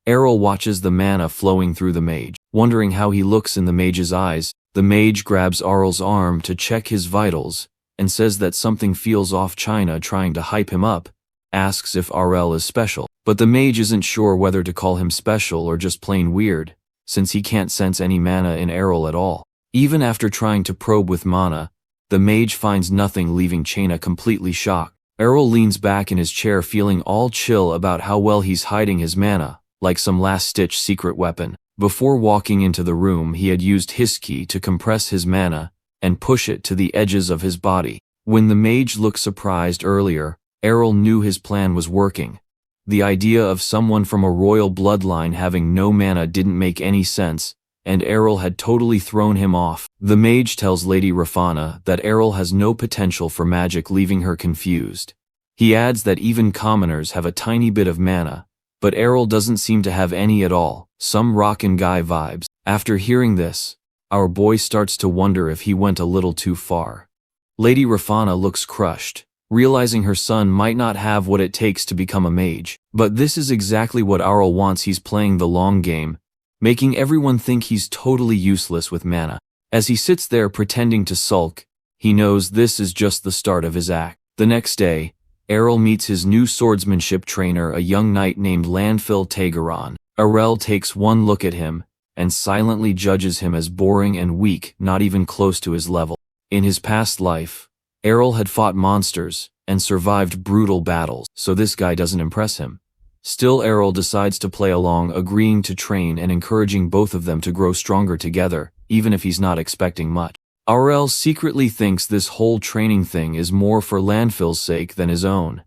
Errol watches the mana flowing through the mage. Wondering how he looks in the mage's eyes, the mage grabs Errol's arm to check his vitals and says that something feels off. China, trying to hype him up, asks if Errol is special. But the mage isn't sure whether to call him special or just plain weird, since he can't sense any mana in Errol at all. Even after trying to probe with mana, the mage finds nothing, leaving China completely shocked. Errol leans back in his chair, feeling all chill about how well he's hiding his mana, like some last-ditch secret weapon. Before walking into the room, he had used his key to compress his mana and push it to the edges of his body. When the mage looked surprised earlier, Errol knew his plan was working. The idea of someone from a royal bloodline having no mana didn't make any sense, and Errol had totally thrown him off. The mage tells Lady Rafana that Errol has no potential for magic, leaving her confused. He adds that even commoners have a tiny bit of mana, but Errol doesn't seem to have any at all. Some rockin' guy vibes. After hearing this, our boy starts to wonder if he went a little too far. Lady Rafana looks crushed, realizing her son might not have what it takes to become a mage. But this is exactly what Errol wants. He's playing the long game, making everyone think he's totally useless with mana. As he sits there pretending to sulk, he knows this is just the start of his act. The next day, Errol meets his new swordsmanship trainer, a young knight named Landfill Tagaron. Errol takes one look at him and silently judges him as boring and weak, not even close to his level. In his past life, Errol had fought monsters and survived brutal battles, so this guy doesn't impress him. Still, Errol decides to play along, agreeing to train and encouraging both of them to grow stronger together, even if he's not expecting much. Errol secretly thinks this whole training thing is more for Landfill's sake than his own.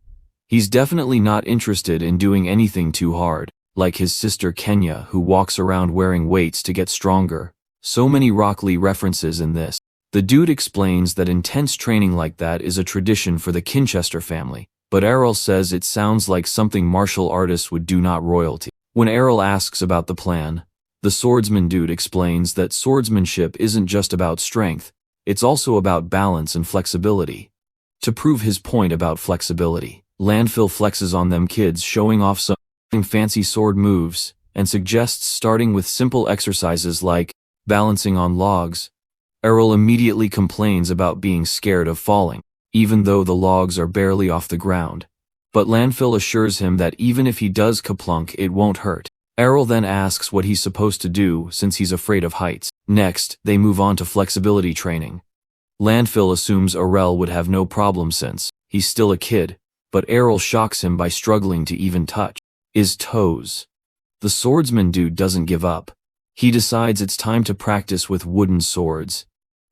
He's definitely not interested in doing anything too hard, like his sister Kenya, who walks around wearing weights to get stronger. So many Rock Lee references in this. The dude explains that intense training like that is a tradition for the Kinchester family, but Errol says it sounds like something martial artists would do, not royalty. When Errol asks about the plan, the swordsman dude explains that swordsmanship isn't just about strength, it's also about balance and flexibility. To prove his point about flexibility, Landfill flexes on them kids, showing off some fancy sword moves, and suggests starting with simple exercises like balancing on logs. Errol immediately complains about being scared of falling, even though the logs are barely off the ground. But Landfill assures him that even if he does kaplunk, it won't hurt. Errol then asks what he's supposed to do since he's afraid of heights. Next, they move on to flexibility training. Landfill assumes Errol would have no problem since he's still a kid, but Errol shocks him by struggling to even touch his toes. The swordsman dude doesn't give up. He decides it's time to practice with wooden swords.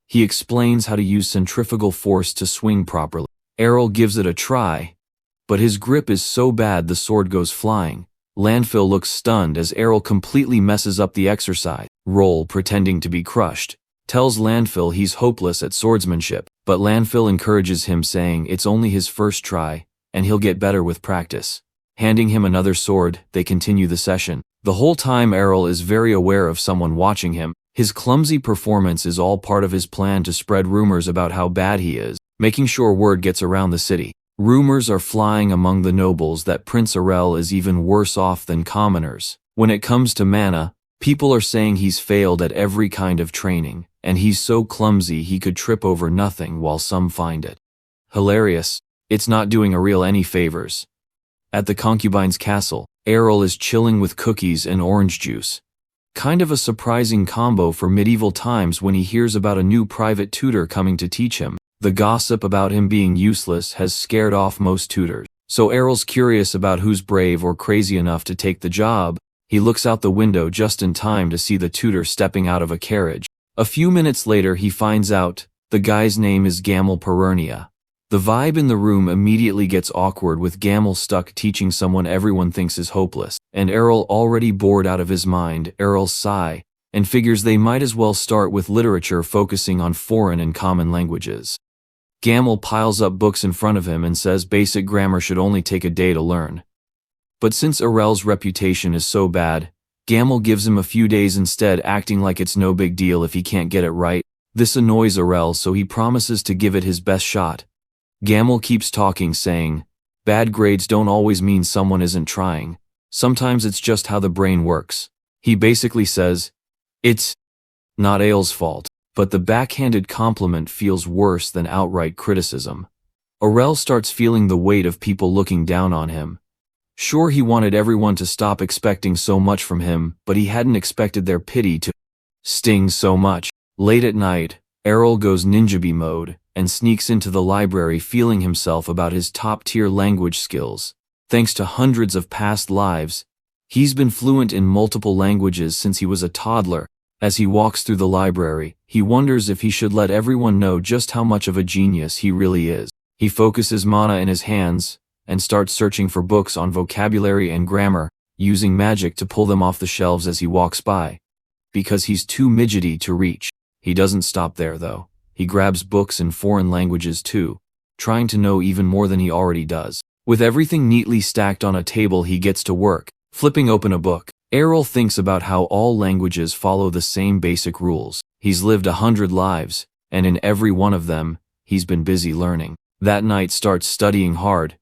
He explains how to use centrifugal force to swing properly. Errol gives it a try, but his grip is so bad the sword goes flying. Landfill looks stunned as Errol completely messes up the exercise. Roll, pretending to be crushed, tells Landfill he's hopeless at swordsmanship, but Landfill encourages him, saying it's only his first try, and he'll get better with practice. Handing him another sword, they continue the session. The whole time Errol is very aware of someone watching him. His clumsy performance is all part of his plan to spread rumors about how bad he is, making sure word gets around the city. Rumors are flying among the nobles that Prince Errol is even worse off than commoners. When it comes to mana, People are saying he's failed at every kind of training, and he's so clumsy he could trip over nothing while some find it hilarious. It's not doing Ariel any favors. At the concubine's castle, Errol is chilling with cookies and orange juice. Kind of a surprising combo for medieval times when he hears about a new private tutor coming to teach him. The gossip about him being useless has scared off most tutors. So Errol's curious about who's brave or crazy enough to take the job. He looks out the window just in time to see the tutor stepping out of a carriage. A few minutes later he finds out the guy's name is Gamel Perennia. The vibe in the room immediately gets awkward with Gamel stuck teaching someone everyone thinks is hopeless, and Errol already bored out of his mind. Errol sigh and figures they might as well start with literature focusing on foreign and common languages. Gamel piles up books in front of him and says basic grammar should only take a day to learn. But since Errol's reputation is so bad, Gamel gives him a few days instead, acting like it's no big deal if he can't get it right. This annoys Errol, so he promises to give it his best shot. Gamel keeps talking, saying, bad grades don't always mean someone isn't trying. Sometimes it's just how the brain works. He basically says, it's not Aile's fault, but the backhanded compliment feels worse than outright criticism. Errol starts feeling the weight of people looking down on him. Sure, he wanted everyone to stop expecting so much from him, but he hadn't expected their pity to sting so much. Late at night, Errol goes ninja mode and sneaks into the library feeling himself about his top-tier language skills. Thanks to hundreds of past lives, he's been fluent in multiple languages since he was a toddler. As he walks through the library, he wonders if he should let everyone know just how much of a genius he really is. He focuses mana in his hands and starts searching for books on vocabulary and grammar, using magic to pull them off the shelves as he walks by. Because he's too midgety to reach. He doesn't stop there though. He grabs books in foreign languages too, trying to know even more than he already does. With everything neatly stacked on a table, he gets to work, flipping open a book. Errol thinks about how all languages follow the same basic rules. He's lived 100 lives, and in every one of them, he's been busy learning. That night starts studying hard,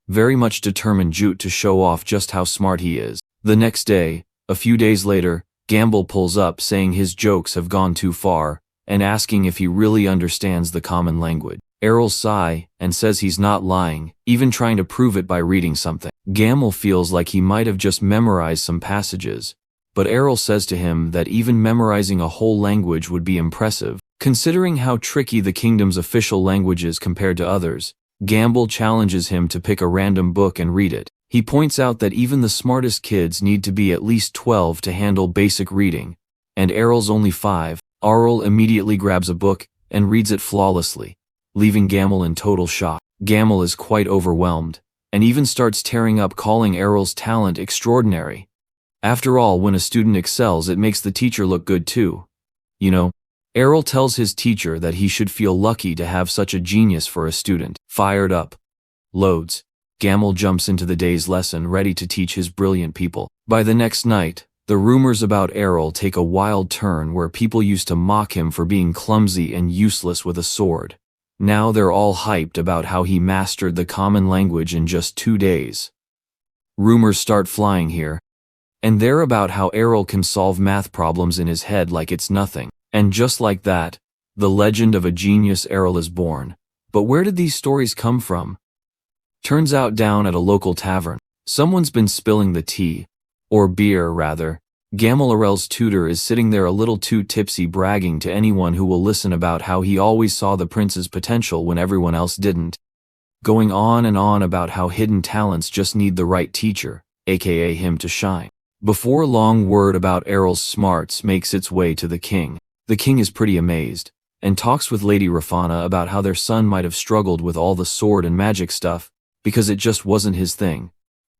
very much determined to show off just how smart he is. The next day, a few days later, Gamble pulls up saying his jokes have gone too far, and asking if he really understands the common language. Errol sighs and says he's not lying, even trying to prove it by reading something. Gamble feels like he might have just memorized some passages, but Errol says to him that even memorizing a whole language would be impressive, considering how tricky the kingdom's official language is compared to others. Gamble challenges him to pick a random book and read it. He points out that even the smartest kids need to be at least 12 to handle basic reading, and Errol's only 5. Errol immediately grabs a book and reads it flawlessly, leaving Gamble in total shock. Gamble is quite overwhelmed, and even starts tearing up, calling Errol's talent extraordinary. After all, when a student excels, it makes the teacher look good too. You know, Errol tells his teacher that he should feel lucky to have such a genius for a student. Fired up. Loads. Gamble jumps into the day's lesson, ready to teach his brilliant people. By the next night, the rumors about Errol take a wild turn where people used to mock him for being clumsy and useless with a sword. Now they're all hyped about how he mastered the common language in just 2 days. Rumors start flying here and there about how Errol can solve math problems in his head like it's nothing. And just like that, the legend of a genius Errol is born. But where did these stories come from? Turns out down at a local tavern, someone's been spilling the tea, or beer rather. Gamble Errol's tutor is sitting there a little too tipsy, bragging to anyone who will listen about how he always saw the prince's potential when everyone else didn't. Going on and on about how hidden talents just need the right teacher, aka him, to shine. Before long, word about Errol's smarts makes its way to the king. The king is pretty amazed, and talks with Lady Rafana about how their son might have struggled with all the sword and magic stuff, because it just wasn't his thing.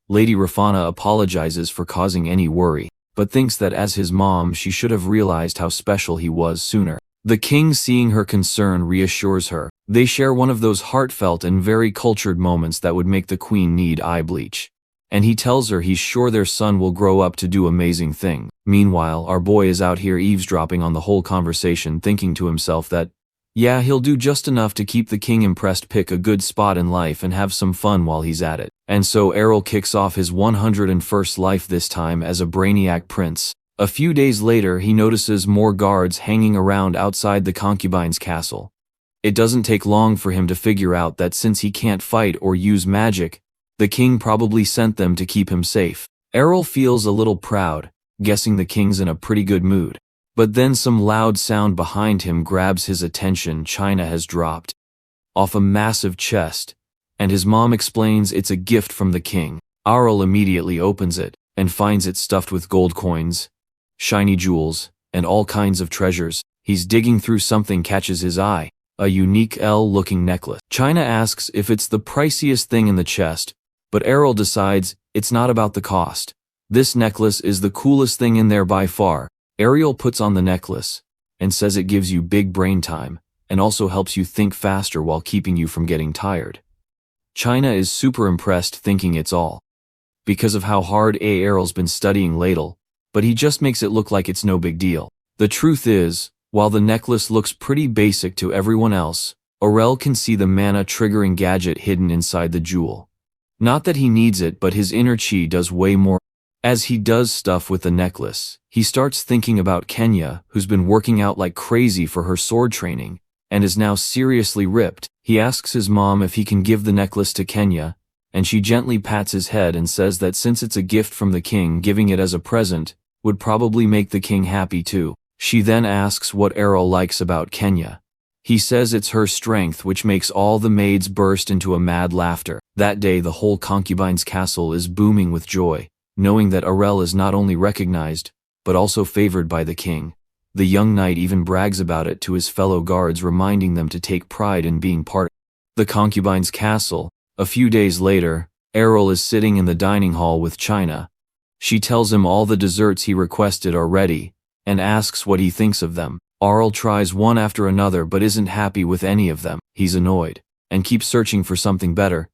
Lady Rafana apologizes for causing any worry, but thinks that as his mom she should have realized how special he was sooner. The king, seeing her concern, reassures her. They share one of those heartfelt and very cultured moments that would make the queen need eye bleach. And he tells her he's sure their son will grow up to do amazing things. Meanwhile, our boy is out here eavesdropping on the whole conversation, thinking to himself that, yeah, he'll do just enough to keep the king impressed, pick a good spot in life and have some fun while he's at it. And so Errol kicks off his 101st life, this time as a brainiac prince. A few days later, he notices more guards hanging around outside the concubine's castle. It doesn't take long for him to figure out that since he can't fight or use magic, the king probably sent them to keep him safe. Errol feels a little proud, guessing the king's in a pretty good mood. But then some loud sound behind him grabs his attention. China has dropped off a massive chest, and his mom explains it's a gift from the king. Errol immediately opens it and finds it stuffed with gold coins, shiny jewels, and all kinds of treasures. He's digging through something catches his eye, a unique L-looking necklace. China asks if it's the priciest thing in the chest, but Errol decides it's not about the cost. This necklace is the coolest thing in there by far. Errol puts on the necklace and says it gives you big brain time and also helps you think faster while keeping you from getting tired. China is super impressed, thinking it's all because of how hard Errol's been studying ladle, but he just makes it look like it's no big deal. The truth is, while the necklace looks pretty basic to everyone else, Errol can see the mana triggering gadget hidden inside the jewel. Not that he needs it, but his inner chi does way more. As he does stuff with the necklace, he starts thinking about Kenya, who's been working out like crazy for her sword training, and is now seriously ripped. He asks his mom if he can give the necklace to Kenya, and she gently pats his head and says that since it's a gift from the king, giving it as a present would probably make the king happy too. She then asks what Errol likes about Kenya. He says it's her strength, which makes all the maids burst into a mad laughter. That day, the whole concubine's castle is booming with joy, knowing that Errol is not only recognized, but also favored by the king. The young knight even brags about it to his fellow guards, reminding them to take pride in being part of the concubine's castle. A few days later, Errol is sitting in the dining hall with China. She tells him all the desserts he requested are ready, and asks what he thinks of them. Errol tries one after another but isn't happy with any of them. He's annoyed, and keeps searching for something better.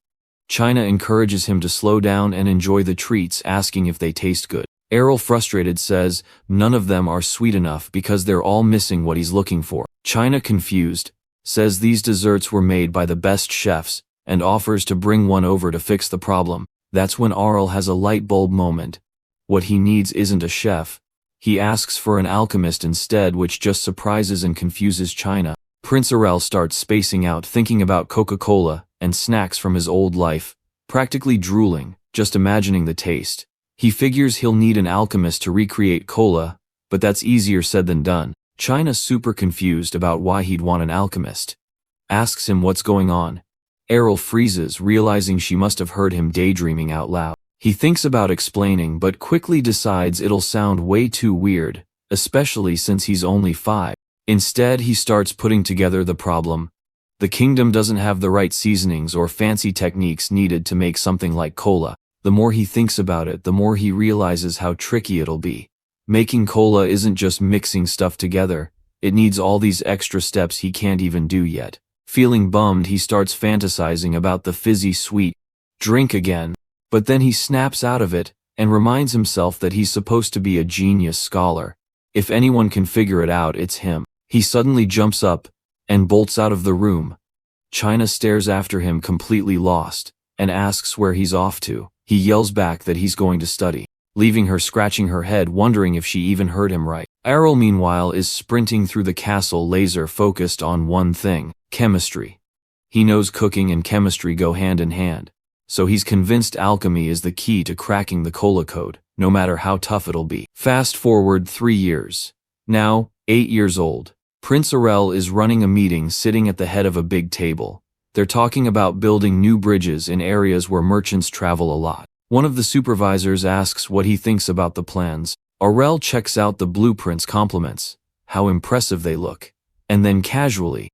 China encourages him to slow down and enjoy the treats, asking if they taste good. Errol, frustrated, says none of them are sweet enough because they're all missing what he's looking for. China, confused, says these desserts were made by the best chefs, and offers to bring one over to fix the problem. That's when Errol has a light bulb moment. What he needs isn't a chef. He asks for an alchemist instead, which just surprises and confuses China. Prince Errol starts spacing out, thinking about Coca-Cola and snacks from his old life, practically drooling, just imagining the taste. He figures he'll need an alchemist to recreate cola, but that's easier said than done. China's super confused about why he'd want an alchemist. Asks him what's going on. Errol freezes, realizing she must have heard him daydreaming out loud. He thinks about explaining, but quickly decides it'll sound way too weird, especially since he's only 5. Instead, he starts putting together the problem. The kingdom doesn't have the right seasonings or fancy techniques needed to make something like cola. The more he thinks about it, the more he realizes how tricky it'll be. Making cola isn't just mixing stuff together, it needs all these extra steps he can't even do yet. Feeling bummed, he starts fantasizing about the fizzy sweet drink again. But then he snaps out of it and reminds himself that he's supposed to be a genius scholar. If anyone can figure it out, it's him. He suddenly jumps up and bolts out of the room. China stares after him, completely lost, and asks where he's off to. He yells back that he's going to study, leaving her scratching her head, wondering if she even heard him right. Errol, meanwhile, is sprinting through the castle, laser focused on one thing: chemistry. He knows cooking and chemistry go hand in hand, so he's convinced alchemy is the key to cracking the cola code, no matter how tough it'll be. Fast forward 3 years. Now, 8 years old. Prince Errol is running a meeting, sitting at the head of a big table. They're talking about building new bridges in areas where merchants travel a lot. One of the supervisors asks what he thinks about the plans. Errol checks out the blueprints, compliments how impressive they look, and then casually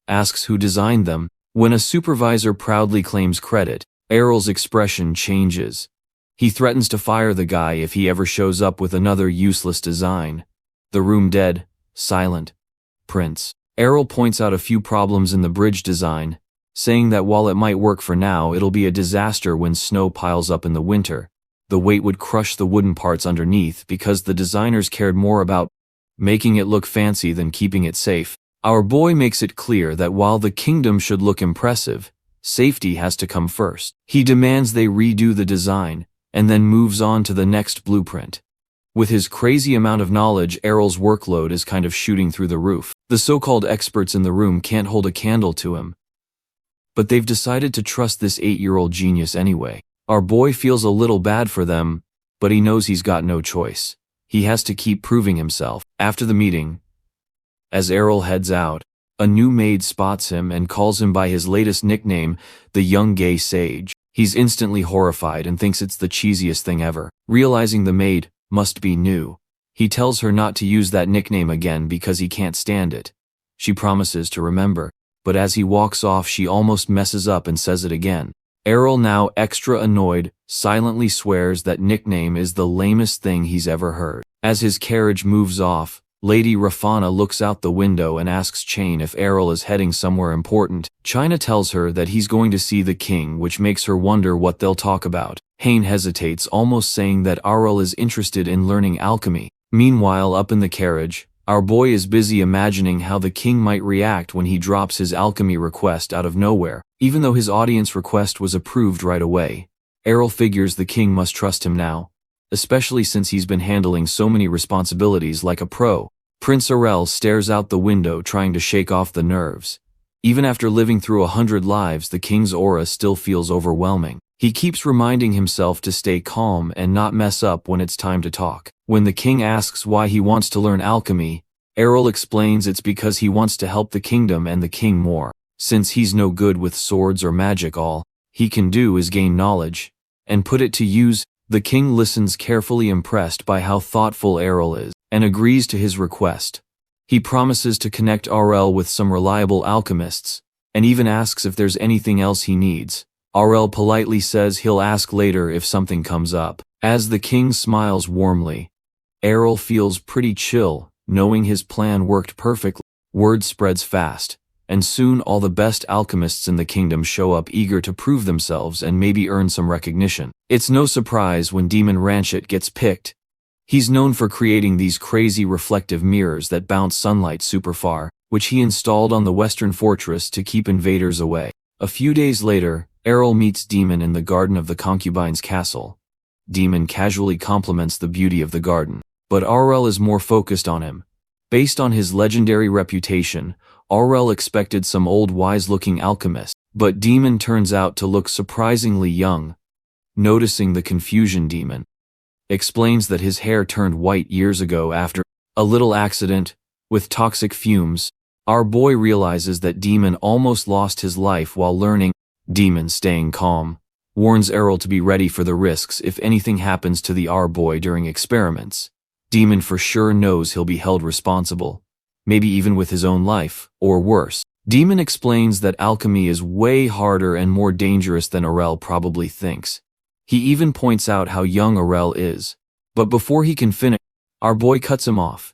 asks who designed them. When a supervisor proudly claims credit, Errol's expression changes. He threatens to fire the guy if he ever shows up with another useless design. The room dead, silent. Prince Errol points out a few problems in the bridge design, saying that while it might work for now, it'll be a disaster when snow piles up in the winter. The weight would crush the wooden parts underneath because the designers cared more about making it look fancy than keeping it safe. Our boy makes it clear that while the kingdom should look impressive, safety has to come first. He demands they redo the design, and then moves on to the next blueprint. With his crazy amount of knowledge, Errol's workload is kind of shooting through the roof. The so-called experts in the room can't hold a candle to him. But they've decided to trust this 8-year-old genius anyway. Our boy feels a little bad for them, but he knows he's got no choice. He has to keep proving himself. After the meeting, as Errol heads out, a new maid spots him and calls him by his latest nickname, the young gay sage. He's instantly horrified and thinks it's the cheesiest thing ever. Realizing the maid must be new, he tells her not to use that nickname again because he can't stand it. She promises to remember, but as he walks off she almost messes up and says it again. Errol, now extra annoyed, silently swears that nickname is the lamest thing he's ever heard. As his carriage moves off, Lady Rafana looks out the window and asks Chain if Errol is heading somewhere important. China tells her that he's going to see the king, which makes her wonder what they'll talk about. Hain hesitates, almost saying that Errol is interested in learning alchemy. Meanwhile, up in the carriage, our boy is busy imagining how the king might react when he drops his alchemy request out of nowhere. Even though his audience request was approved right away, Errol figures the king must trust him now, especially since he's been handling so many responsibilities like a pro. Prince Errol stares out the window trying to shake off the nerves. Even after living through 100 lives, the king's aura still feels overwhelming. He keeps reminding himself to stay calm and not mess up when it's time to talk. When the king asks why he wants to learn alchemy, Errol explains it's because he wants to help the kingdom and the king more. Since he's no good with swords or magic, all he can do is gain knowledge and put it to use. The king listens carefully, impressed by how thoughtful Errol is, and agrees to his request. He promises to connect Errol with some reliable alchemists, and even asks if there's anything else he needs. Errol politely says he'll ask later if something comes up. As the king smiles warmly, Errol feels pretty chill, knowing his plan worked perfectly. Word spreads fast, and soon all the best alchemists in the kingdom show up, eager to prove themselves and maybe earn some recognition. It's no surprise when Demon Ranchet gets picked. He's known for creating these crazy reflective mirrors that bounce sunlight super far, which he installed on the Western Fortress to keep invaders away. A few days later, Errol meets Demon in the garden of the concubine's castle. Demon casually compliments the beauty of the garden, but Errol is more focused on him. Based on his legendary reputation, Errol expected some old wise-looking alchemist, but Demon turns out to look surprisingly young. Noticing the confusion, Demon explains that his hair turned white years ago after a little accident with toxic fumes. Our boy realizes that Demon almost lost his life while learning. Demon, staying calm, warns Errol to be ready for the risks if anything happens to the our boy during experiments. Demon for sure knows he'll be held responsible, maybe even with his own life, or worse. Demon explains that alchemy is way harder and more dangerous than Errol probably thinks. He even points out how young Errol is. But before he can finish, our boy cuts him off.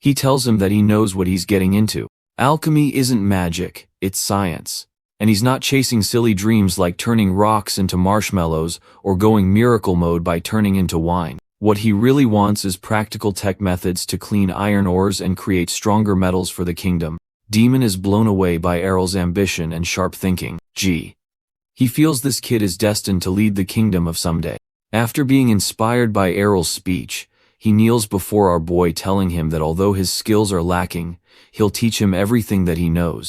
He tells him that he knows what he's getting into. Alchemy isn't magic, it's science. And he's not chasing silly dreams like turning rocks into marshmallows or going miracle mode by turning into wine. What he really wants is practical tech methods to clean iron ores and create stronger metals for the kingdom. Demon is blown away by Errol's ambition and sharp thinking. He feels this kid is destined to lead the kingdom of someday. After being inspired by Errol's speech, he kneels before our boy, telling him that although his skills are lacking, he'll teach him everything that he knows.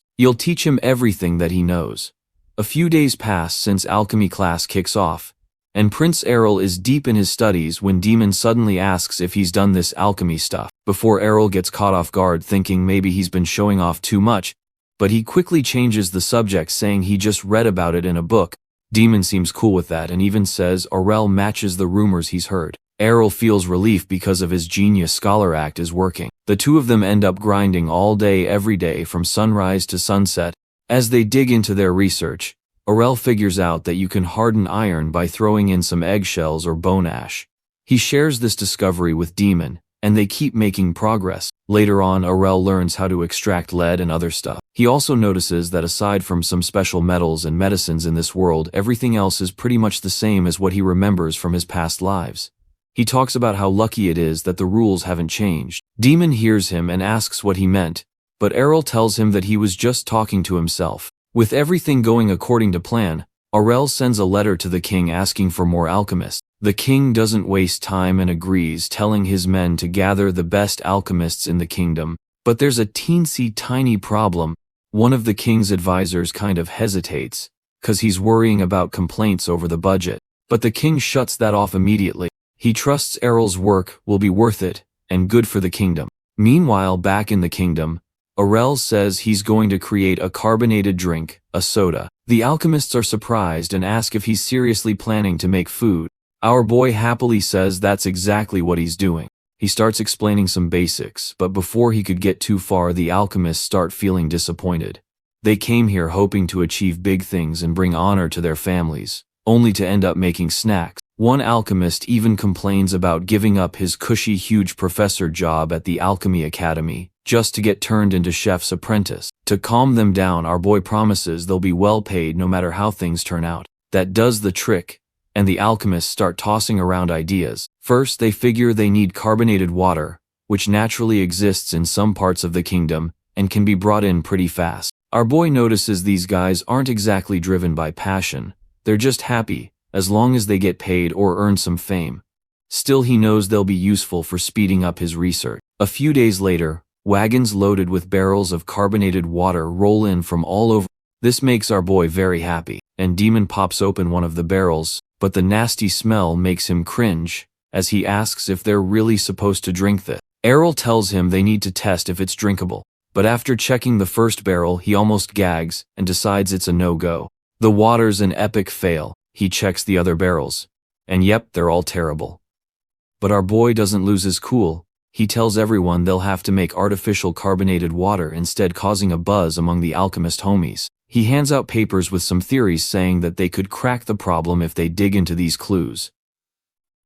A few days pass since alchemy class kicks off, and Prince Errol is deep in his studies when Demon suddenly asks if he's done this alchemy stuff. Before Errol gets caught off guard, thinking maybe he's been showing off too much, but he quickly changes the subject, saying he just read about it in a book. Demon seems cool with that and even says Errol matches the rumors he's heard. Errol feels relief because of his genius scholar act is working. The two of them end up grinding all day every day from sunrise to sunset. As they dig into their research, Errol figures out that you can harden iron by throwing in some eggshells or bone ash. He shares this discovery with Demon, and they keep making progress. Later on, Errol learns how to extract lead and other stuff. He also notices that aside from some special metals and medicines in this world, everything else is pretty much the same as what he remembers from his past lives. He talks about how lucky it is that the rules haven't changed. Demon hears him and asks what he meant, but Errol tells him that he was just talking to himself. With everything going according to plan, Errol sends a letter to the king asking for more alchemists. The king doesn't waste time and agrees, telling his men to gather the best alchemists in the kingdom. But there's a teensy tiny problem. One of the king's advisors kind of hesitates, 'cause he's worrying about complaints over the budget. But the king shuts that off immediately. He trusts Errol's work will be worth it, and good for the kingdom. Meanwhile, back in the kingdom, Errol says he's going to create a carbonated drink, a soda. The alchemists are surprised and ask if he's seriously planning to make food. Our boy happily says that's exactly what he's doing. He starts explaining some basics, but before he could get too far, the alchemists start feeling disappointed. They came here hoping to achieve big things and bring honor to their families, only to end up making snacks. One alchemist even complains about giving up his cushy huge professor job at the Alchemy Academy, just to get turned into chef's apprentice. To calm them down, our boy promises they'll be well paid no matter how things turn out. That does the trick, and the alchemists start tossing around ideas. First, they figure they need carbonated water, which naturally exists in some parts of the kingdom and can be brought in pretty fast. Our boy notices these guys aren't exactly driven by passion. They're just happy, as long as they get paid or earn some fame. Still, he knows they'll be useful for speeding up his research. A few days later, wagons loaded with barrels of carbonated water roll in from all over. This makes our boy very happy, and Demon pops open one of the barrels, but the nasty smell makes him cringe, as he asks if they're really supposed to drink this. Errol tells him they need to test if it's drinkable, but after checking the first barrel, he almost gags and decides it's a no-go. The water's an epic fail. He checks the other barrels, and yep, they're all terrible. But our boy doesn't lose his cool. He tells everyone they'll have to make artificial carbonated water instead, causing a buzz among the alchemist homies. He hands out papers with some theories saying that they could crack the problem if they dig into these clues.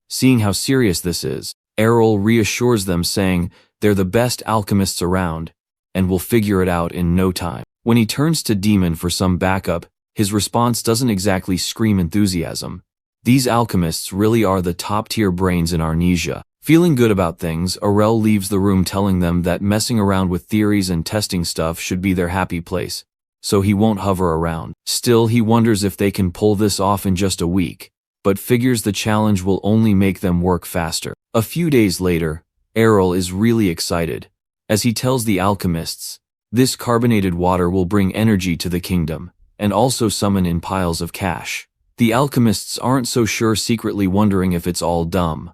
Seeing how serious this is, Errol reassures them, saying they're the best alchemists around and will figure it out in no time. When he turns to Demon for some backup, his response doesn't exactly scream enthusiasm. These alchemists really are the top-tier brains in Arnesia. Feeling good about things, Errol leaves the room, telling them that messing around with theories and testing stuff should be their happy place, so he won't hover around. Still, he wonders if they can pull this off in just a week, but figures the challenge will only make them work faster. A few days later, Errol is really excited, as he tells the alchemists, this carbonated water will bring energy to the kingdom, and also summon in piles of cash. The alchemists aren't so sure, secretly wondering if it's all dumb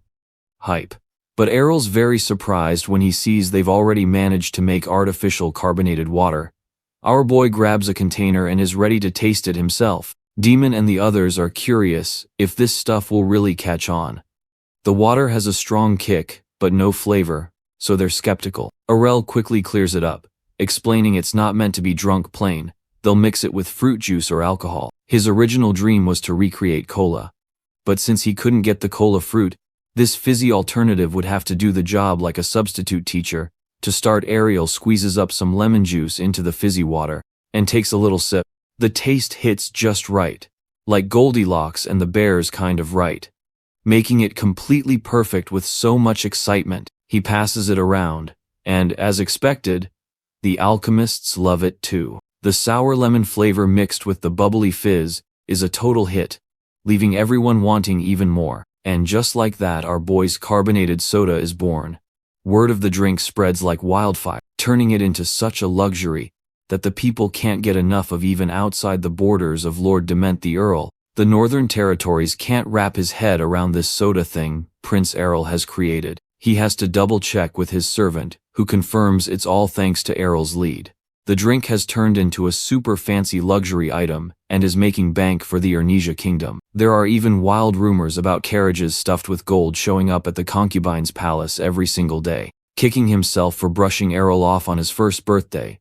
hype. But Errol's very surprised when he sees they've already managed to make artificial carbonated water. Our boy grabs a container and is ready to taste it himself. Demon and the others are curious if this stuff will really catch on. The water has a strong kick, but no flavor, so they're skeptical. Errol quickly clears it up, explaining it's not meant to be drunk plain. They'll mix it with fruit juice or alcohol. His original dream was to recreate cola. But since he couldn't get the cola fruit, this fizzy alternative would have to do the job like a substitute teacher. To start, Ariel squeezes up some lemon juice into the fizzy water and takes a little sip. The taste hits just right, like Goldilocks and the Bears kind of right, making it completely perfect. With so much excitement, he passes it around, and as expected, the alchemists love it too. The sour lemon flavor mixed with the bubbly fizz is a total hit, leaving everyone wanting even more. And just like that, our boy's carbonated soda is born. Word of the drink spreads like wildfire, turning it into such a luxury that the people can't get enough of, even outside the borders of Lord Dement the Earl. The Northern Territories can't wrap his head around this soda thing Prince Errol has created. He has to double-check with his servant, who confirms it's all thanks to Errol's lead. The drink has turned into a super fancy luxury item and is making bank for the Arnesia kingdom. There are even wild rumors about carriages stuffed with gold showing up at the concubine's palace every single day. Kicking himself for brushing Errol off on his first birthday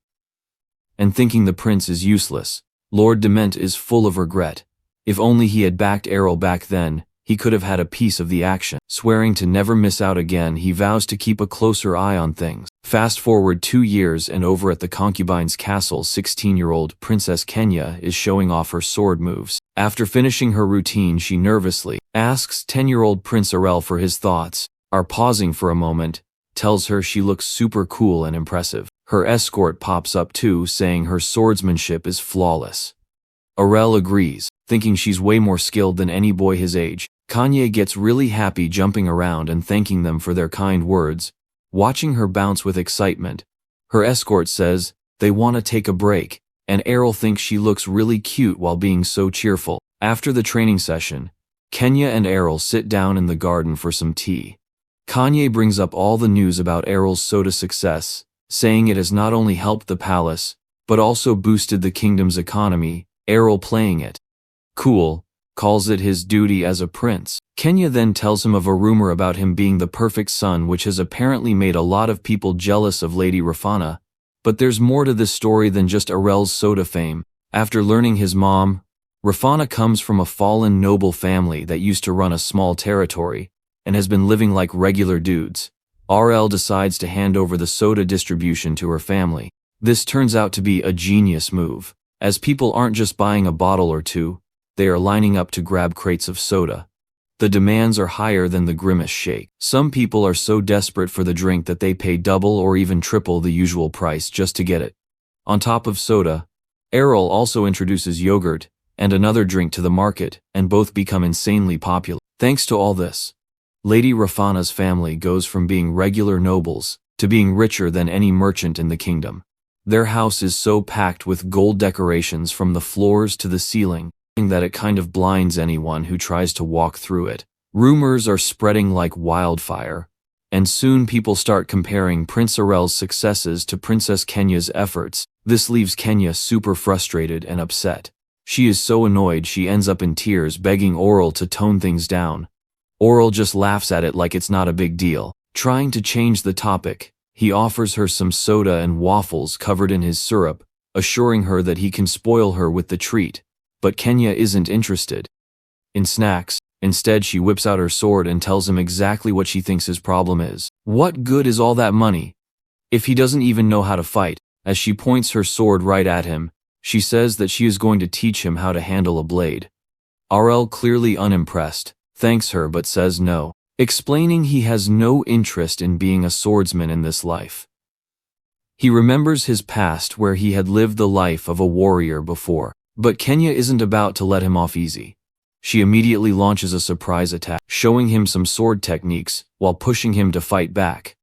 and thinking the prince is useless, Lord Dement is full of regret. If only he had backed Errol back then, he could have had a piece of the action. Swearing to never miss out again, he vows to keep a closer eye on things. Fast forward 2 years, and over at the concubine's castle, 16-year-old Princess Kenya is showing off her sword moves. After finishing her routine, she nervously asks 10-year-old Prince Errol for his thoughts. Pausing for a moment, tells her she looks super cool and impressive. Her escort pops up too, saying her swordsmanship is flawless. Errol agrees, thinking she's way more skilled than any boy his age. Kanye gets really happy jumping around and thanking them for their kind words, watching her bounce with excitement. Her escort says they want to take a break, and Errol thinks she looks really cute while being so cheerful. After the training session, Kenya and Errol sit down in the garden for some tea. Kanye brings up all the news about Errol's soda success, saying it has not only helped the palace, but also boosted the kingdom's economy. Errol, playing it cool, calls it his duty as a prince. Kenya then tells him of a rumor about him being the perfect son, which has apparently made a lot of people jealous of Lady Rafana. But there's more to this story than just Errol's soda fame. After learning his mom, Rafana comes from a fallen noble family that used to run a small territory and has been living like regular dudes. RL decides to hand over the soda distribution to her family. This turns out to be a genius move, as people aren't just buying a bottle or two, they are lining up to grab crates of soda. The demands are higher than the Grimace shake. Some people are so desperate for the drink that they pay double or even triple the usual price just to get it. On top of soda, Errol also introduces yogurt and another drink to the market, and both become insanely popular. Thanks to all this, Lady Rafana's family goes from being regular nobles to being richer than any merchant in the kingdom. Their house is so packed with gold decorations from the floors to the ceiling that it kind of blinds anyone who tries to walk through it. Rumors are spreading like wildfire, and soon people start comparing Prince Errol's successes to Princess Kenya's efforts. This leaves Kenya super frustrated and upset. She is so annoyed she ends up in tears, begging Oral to tone things down. Oral just laughs at it like it's not a big deal. Trying to change the topic, he offers her some soda and waffles covered in his syrup, assuring her that he can spoil her with the treat. But Kenya isn't interested in snacks. Instead, she whips out her sword and tells him exactly what she thinks his problem is. What good is all that money if he doesn't even know how to fight? As she points her sword right at him, she says that she is going to teach him how to handle a blade. RL, clearly unimpressed, thanks her but says no, explaining he has no interest in being a swordsman in this life. He remembers his past where he had lived the life of a warrior before. But Kenya isn't about to let him off easy. She immediately launches a surprise attack, showing him some sword techniques while pushing him to fight back.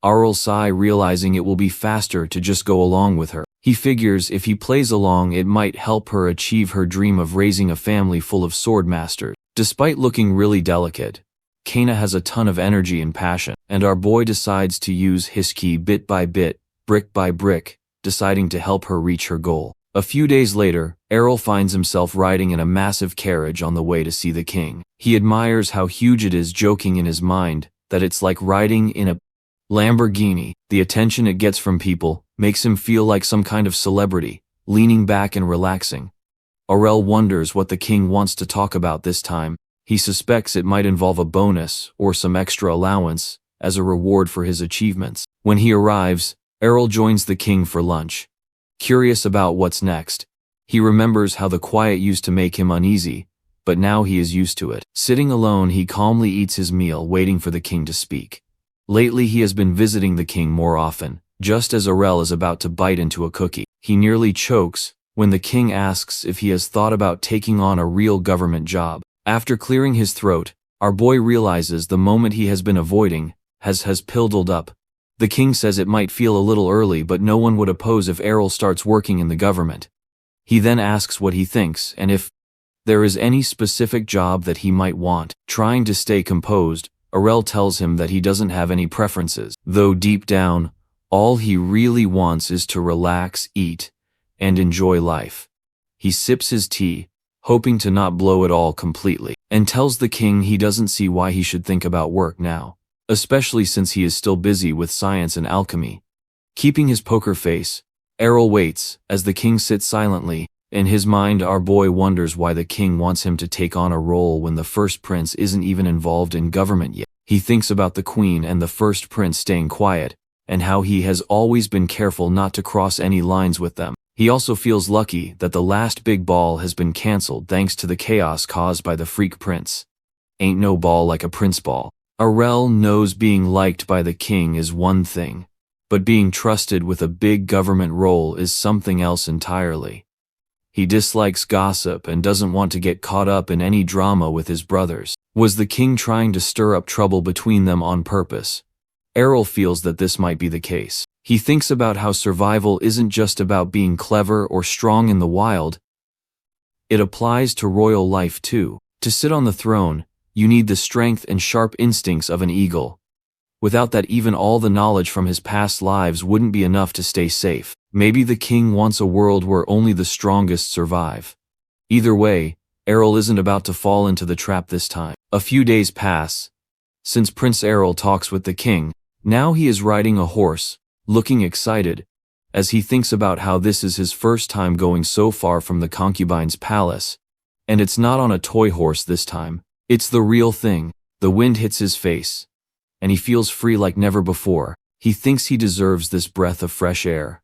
RL sigh, realizing it will be faster to just go along with her. He figures if he plays along, it might help her achieve her dream of raising a family full of sword masters. Despite looking really delicate, Kena has a ton of energy and passion, and our boy decides to use his ki bit by bit, brick by brick, deciding to help her reach her goal. A few days later, Errol finds himself riding in a massive carriage on the way to see the king. He admires how huge it is, joking in his mind that it's like riding in a Lamborghini. The attention it gets from people makes him feel like some kind of celebrity, leaning back and relaxing. Errol wonders what the king wants to talk about this time. He suspects it might involve a bonus or some extra allowance as a reward for his achievements. When he arrives, Errol joins the king for lunch. Curious about what's next, he remembers how the quiet used to make him uneasy, but now he is used to it. Sitting alone, he calmly eats his meal, waiting for the king to speak. Lately, he has been visiting the king more often. Just as Errol is about to bite into a cookie, he nearly chokes when the king asks if he has thought about taking on a real government job. After clearing his throat, our boy realizes the moment he has been avoiding has piddled up. The king says it might feel a little early, but no one would oppose if Errol starts working in the government. He then asks what he thinks and if there is any specific job that he might want. Trying to stay composed, Errol tells him that he doesn't have any preferences, though deep down, all he really wants is to relax, eat, and enjoy life. He sips his tea, hoping to not blow it all completely, and tells the king he doesn't see why he should think about work now, especially since he is still busy with science and alchemy. Keeping his poker face, Errol waits as the king sits silently. In his mind, our boy wonders why the king wants him to take on a role when the first prince isn't even involved in government yet. He thinks about the queen and the first prince staying quiet, and how he has always been careful not to cross any lines with them. He also feels lucky that the last big ball has been cancelled thanks to the chaos caused by the freak prince. Ain't no ball like a prince ball. Errol knows being liked by the king is one thing, but being trusted with a big government role is something else entirely. He dislikes gossip and doesn't want to get caught up in any drama with his brothers. Was the king trying to stir up trouble between them on purpose? Errol feels that this might be the case. He thinks about how survival isn't just about being clever or strong in the wild. It applies to royal life too. To sit on the throne, you need the strength and sharp instincts of an eagle. Without that, even all the knowledge from his past lives wouldn't be enough to stay safe. Maybe the king wants a world where only the strongest survive. Either way, Errol isn't about to fall into the trap this time. A few days pass since Prince Errol talks with the king. Now he is riding a horse, looking excited, as he thinks about how this is his first time going so far from the concubine's palace. And it's not on a toy horse this time. It's the real thing. The wind hits his face, and he feels free like never before. He thinks he deserves this breath of fresh air.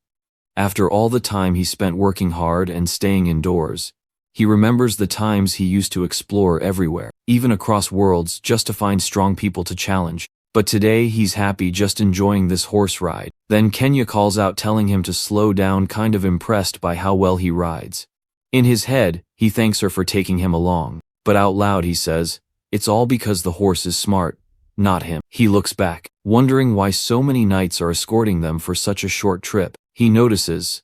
After all the time he spent working hard and staying indoors, he remembers the times he used to explore everywhere, even across worlds, just to find strong people to challenge. But today he's happy just enjoying this horse ride. Then Kenya calls out, telling him to slow down, kind of impressed by how well he rides. In his head, he thanks her for taking him along, but out loud he says, "It's all because the horse is smart, not him." He looks back, wondering why so many knights are escorting them for such a short trip. He notices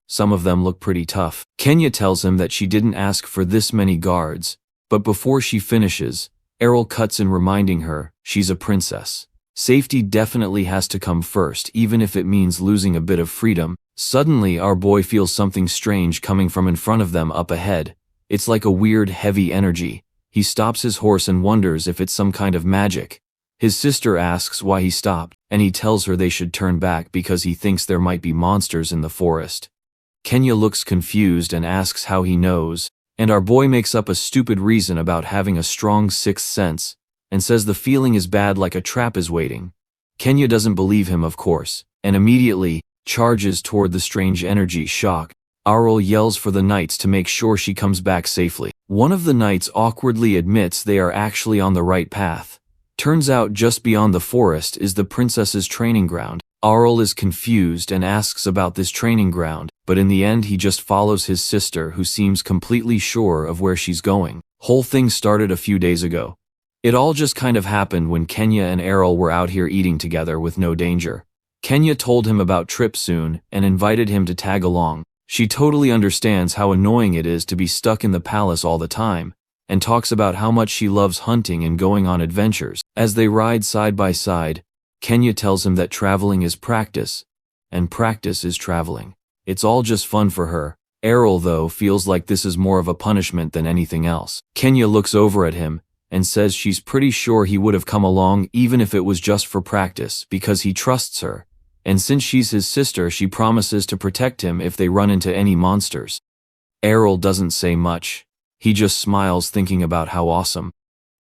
some of them look pretty tough. Kenya tells him that she didn't ask for this many guards, but before she finishes, Errol cuts in, reminding her she's a princess. Safety definitely has to come first, even if it means losing a bit of freedom. Suddenly, our boy feels something strange coming from in front of them up ahead. It's like a weird, heavy energy. He stops his horse and wonders if it's some kind of magic. His sister asks why he stopped, and he tells her they should turn back because he thinks there might be monsters in the forest. Kenya looks confused and asks how he knows, and our boy makes up a stupid reason about having a strong sixth sense, and says the feeling is bad, like a trap is waiting. Kenya doesn't believe him, of course, and immediately charges toward the strange energy. Shocked, Errol yells for the knights to make sure she comes back safely. One of the knights awkwardly admits they are actually on the right path. Turns out just beyond the forest is the princess's training ground. Errol is confused and asks about this training ground, but in the end he just follows his sister, who seems completely sure of where she's going. Whole thing started a few days ago. It all just kind of happened when Kenya and Errol were out here eating together with no danger. Kenya told him about trip soon and invited him to tag along. She totally understands how annoying it is to be stuck in the palace all the time, and talks about how much she loves hunting and going on adventures. As they ride side by side, Kenya tells him that traveling is practice, and practice is traveling. It's all just fun for her. Errol, though, feels like this is more of a punishment than anything else. Kenya looks over at him and says she's pretty sure he would have come along even if it was just for practice, because he trusts her, and since she's his sister, she promises to protect him if they run into any monsters. Errol doesn't say much. He just smiles, thinking about how awesome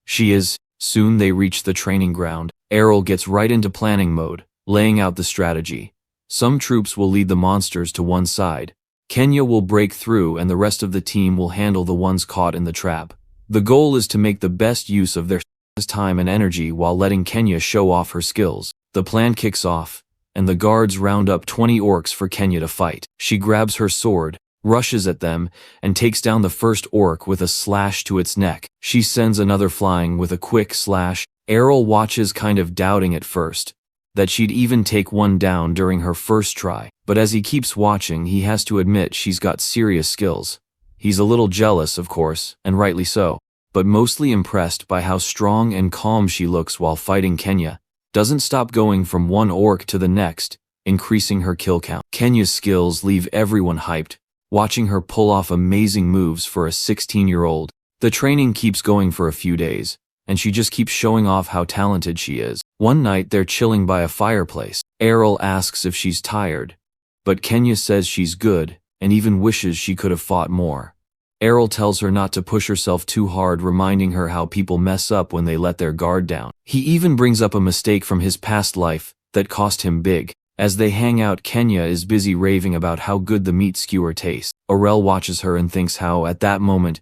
she is. Soon they reach the training ground. Errol gets right into planning mode, laying out the strategy. Some troops will lead the monsters to one side. Kenya will break through, and the rest of the team will handle the ones caught in the trap. The goal is to make the best use of their time and energy while letting Kenya show off her skills. The plan kicks off, and the guards round up 20 orcs for Kenya to fight. She grabs her sword, rushes at them, and takes down the first orc with a slash to its neck. She sends another flying with a quick slash. Errol watches, kind of doubting at first that she'd even take one down during her first try, but as he keeps watching, he has to admit she's got serious skills. He's a little jealous, of course, and rightly so, but mostly impressed by how strong and calm she looks while fighting. Kenya doesn't stop going from one orc to the next, increasing her kill count. Kenya's skills leave everyone hyped, watching her pull off amazing moves for a 16-year-old. The training keeps going for a few days, and she just keeps showing off how talented she is. One night they're chilling by a fireplace. Errol asks if she's tired, but Kenya says she's good, and even wishes she could have fought more. Errol tells her not to push herself too hard, reminding her how people mess up when they let their guard down. He even brings up a mistake from his past life that cost him big. As they hang out, Kenya is busy raving about how good the meat skewer tastes. Errol watches her and thinks how, at that moment,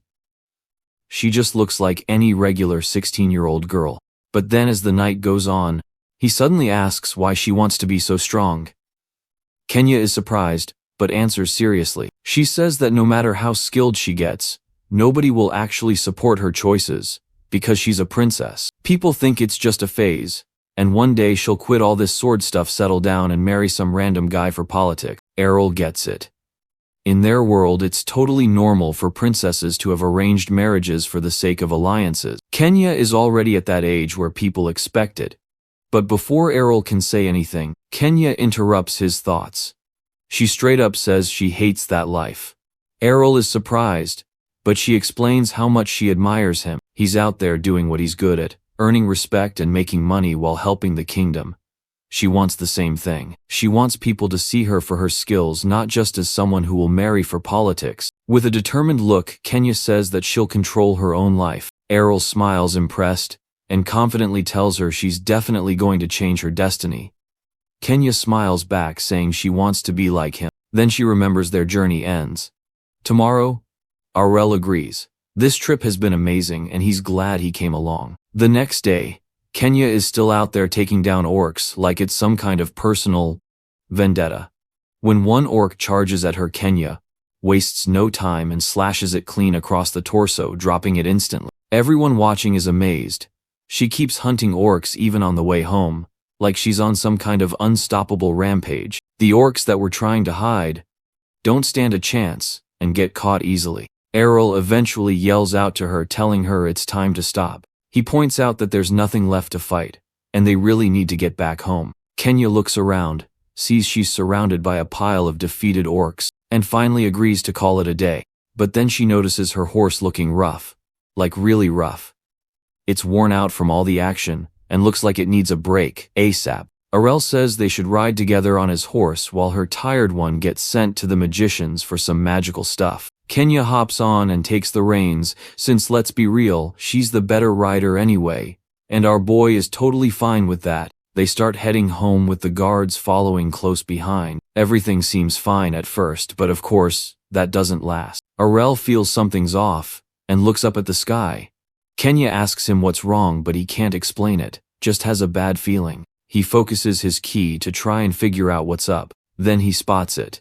she just looks like any regular 16-year-old girl. But then as the night goes on, he suddenly asks why she wants to be so strong. Kenya is surprised, but answers seriously. She says that no matter how skilled she gets, nobody will actually support her choices, because she's a princess. People think it's just a phase, and one day she'll quit all this sword stuff, settle down, and marry some random guy for politics. Errol gets it. In their world, it's totally normal for princesses to have arranged marriages for the sake of alliances. Kenya is already at that age where people expect it. But before Errol can say anything, Kenya interrupts his thoughts. She straight up says she hates that life. Errol is surprised, but she explains how much she admires him. He's out there doing what he's good at, earning respect and making money while helping the kingdom. She wants the same thing. She wants people to see her for her skills, not just as someone who will marry for politics. With a determined look, Kenya says that she'll control her own life. Errol smiles, impressed, and confidently tells her she's definitely going to change her destiny. Kenya smiles back, saying she wants to be like him. Then she remembers their journey ends. Tomorrow, Arel agrees. This trip has been amazing and he's glad he came along. The next day, Kenya is still out there taking down orcs like it's some kind of personal vendetta. When one orc charges at her, Kenya wastes no time and slashes it clean across the torso, dropping it instantly. Everyone watching is amazed. She keeps hunting orcs even on the way home, like she's on some kind of unstoppable rampage. The orcs that were trying to hide don't stand a chance and get caught easily. Errol eventually yells out to her, telling her it's time to stop. He points out that there's nothing left to fight, and they really need to get back home. Kenya looks around, sees she's surrounded by a pile of defeated orcs, and finally agrees to call it a day. But then she notices her horse looking rough, like really rough. It's worn out from all the action, and looks like it needs a break, ASAP. Arel says they should ride together on his horse while her tired one gets sent to the magicians for some magical stuff. Kenya hops on and takes the reins, since let's be real, she's the better rider anyway, and our boy is totally fine with that. They start heading home with the guards following close behind. Everything seems fine at first, but of course, that doesn't last. Arel feels something's off, and looks up at the sky. Kenya asks him what's wrong, but he can't explain it, just has a bad feeling. He focuses his ki to try and figure out what's up. Then he spots it.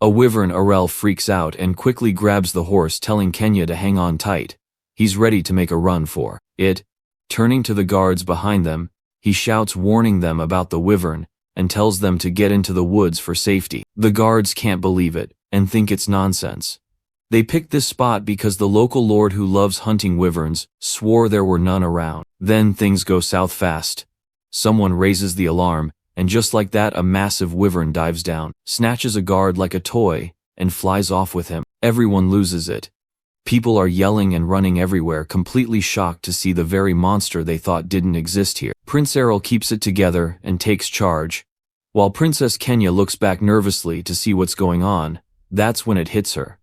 A wyvern. Arel freaks out and quickly grabs the horse, telling Kenya to hang on tight. He's ready to make a run for it. Turning to the guards behind them, he shouts, warning them about the wyvern, and tells them to get into the woods for safety. The guards can't believe it, and think it's nonsense. They picked this spot because the local lord who loves hunting wyverns swore there were none around. Then things go south fast. Someone raises the alarm, and just like that, a massive wyvern dives down, snatches a guard like a toy, and flies off with him. Everyone loses it. People are yelling and running everywhere, completely shocked to see the very monster they thought didn't exist here. Prince Errol keeps it together and takes charge, while Princess Kenya looks back nervously to see what's going on. That's when it hits her.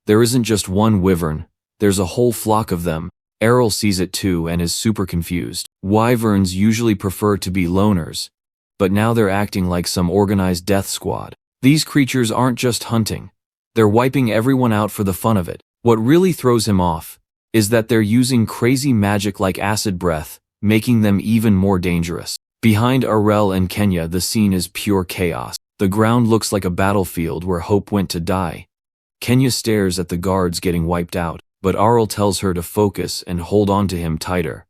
There isn't just one wyvern, there's a whole flock of them. Errol sees it too and is super confused. Wyverns usually prefer to be loners, but now they're acting like some organized death squad. These creatures aren't just hunting, they're wiping everyone out for the fun of it. What really throws him off is that they're using crazy magic like acid breath, making them even more dangerous. Behind Arel and Kenya, the scene is pure chaos. The ground looks like a battlefield where Hope went to die. Kenya stares at the guards getting wiped out, but Arel tells her to focus and hold on to him tighter.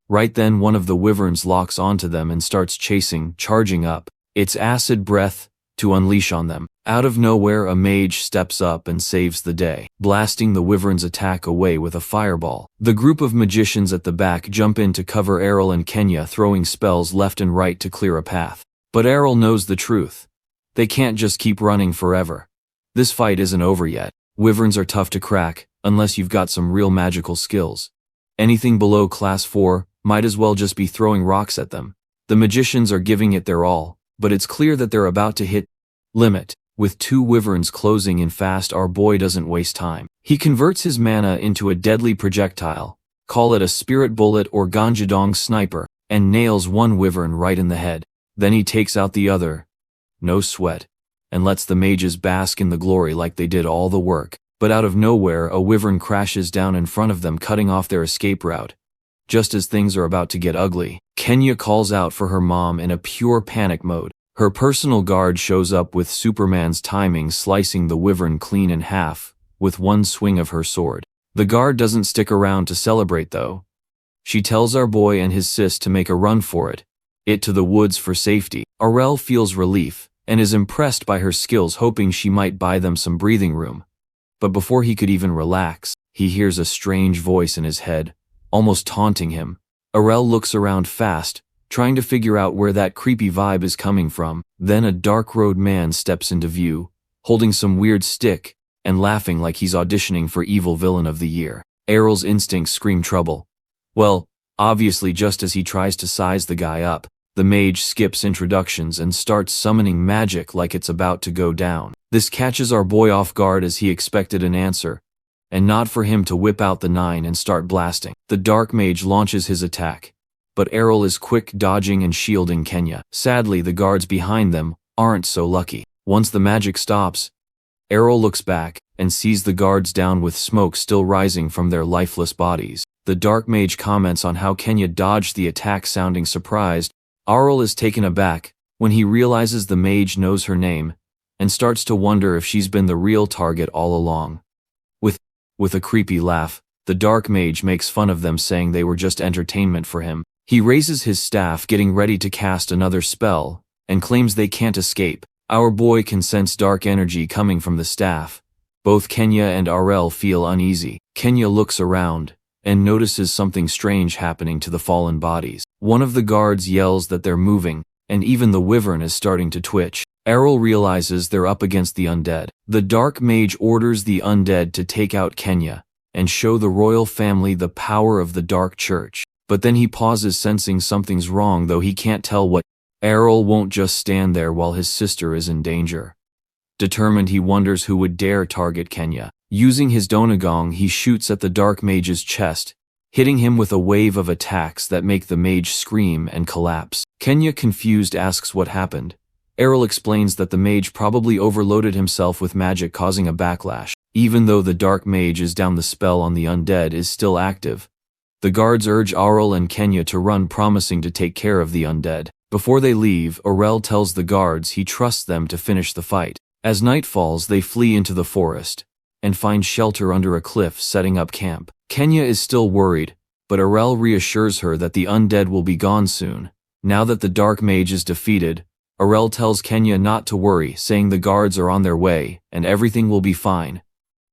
Right then, one of the wyverns locks onto them and starts chasing, charging up its acid breath to unleash on them. Out of nowhere, a mage steps up and saves the day, blasting the wyvern's attack away with a fireball. The group of magicians at the back jump in to cover Errol and Kenya, throwing spells left and right to clear a path. But Errol knows the truth. They can't just keep running forever. This fight isn't over yet. Wyverns are tough to crack, unless you've got some real magical skills. Anything below class 4 might as well just be throwing rocks at them. The magicians are giving it their all, but it's clear that they're about to hit limit. With 2 wyverns closing in fast, our boy doesn't waste time. He converts his mana into a deadly projectile, call it a spirit bullet or ganjadong sniper, and nails one wyvern right in the head. Then he takes out the other, no sweat, and lets the mages bask in the glory like they did all the work. But out of nowhere, a wyvern crashes down in front of them, cutting off their escape route. Just as things are about to get ugly, Kenya calls out for her mom in a pure panic mode. Her personal guard shows up with Superman's timing, slicing the wyvern clean in half with one swing of her sword. The guard doesn't stick around to celebrate though. She tells our boy and his sis to make a run for it to the woods for safety. Arel feels relief and is impressed by her skills, hoping she might buy them some breathing room. But before he could even relax, he hears a strange voice in his head, almost taunting him. Arel looks around fast, trying to figure out where that creepy vibe is coming from. Then a dark-robed man steps into view, holding some weird stick and laughing like he's auditioning for Evil Villain of the Year. Arel's instincts scream trouble. Well, obviously just as he tries to size the guy up, the mage skips introductions and starts summoning magic like it's about to go down. This catches our boy off guard as he expected an answer, and not for him to whip out the 9 and start blasting. The dark mage launches his attack, but Arel is quick, dodging and shielding Kenya. Sadly, the guards behind them aren't so lucky. Once the magic stops, Arel looks back and sees the guards down with smoke still rising from their lifeless bodies. The dark mage comments on how Kenya dodged the attack, sounding surprised. Arel is taken aback when he realizes the mage knows her name and starts to wonder if she's been the real target all along. With a creepy laugh, the dark mage makes fun of them, saying they were just entertainment for him. He raises his staff, getting ready to cast another spell, and claims they can't escape. Our boy can sense dark energy coming from the staff. Both Kenya and Arel feel uneasy. Kenya looks around and notices something strange happening to the fallen bodies. One of the guards yells that they're moving, and even the wyvern is starting to twitch. Arel realizes they're up against the undead. The dark mage orders the undead to take out Kenya and show the royal family the power of the dark church. But then he pauses, sensing something's wrong, though he can't tell what. Arel won't just stand there while his sister is in danger. Determined, he wonders who would dare target Kenya. Using his donagong, he shoots at the dark mage's chest, hitting him with a wave of attacks that make the mage scream and collapse. Kenya, confused, asks what happened. Arel explains that the mage probably overloaded himself with magic, causing a backlash. Even though the dark mage is down, the spell on the undead is still active. The guards urge Arel and Kenya to run, promising to take care of the undead. Before they leave, Arel tells the guards he trusts them to finish the fight. As night falls, they flee into the forest and find shelter under a cliff, setting up camp. Kenya is still worried, but Arel reassures her that the undead will be gone soon. Now that the dark mage is defeated, Arel tells Kenya not to worry, saying the guards are on their way and everything will be fine.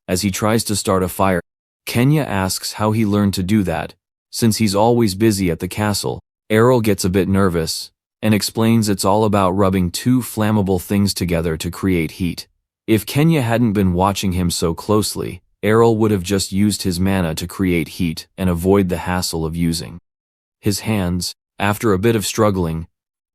As he tries to start a fire, Kenya asks how he learned to do that, since he's always busy at the castle. Arel gets a bit nervous and explains it's all about rubbing two flammable things together to create heat. If Kenya hadn't been watching him so closely, Arel would have just used his mana to create heat and avoid the hassle of using his hands. After a bit of struggling,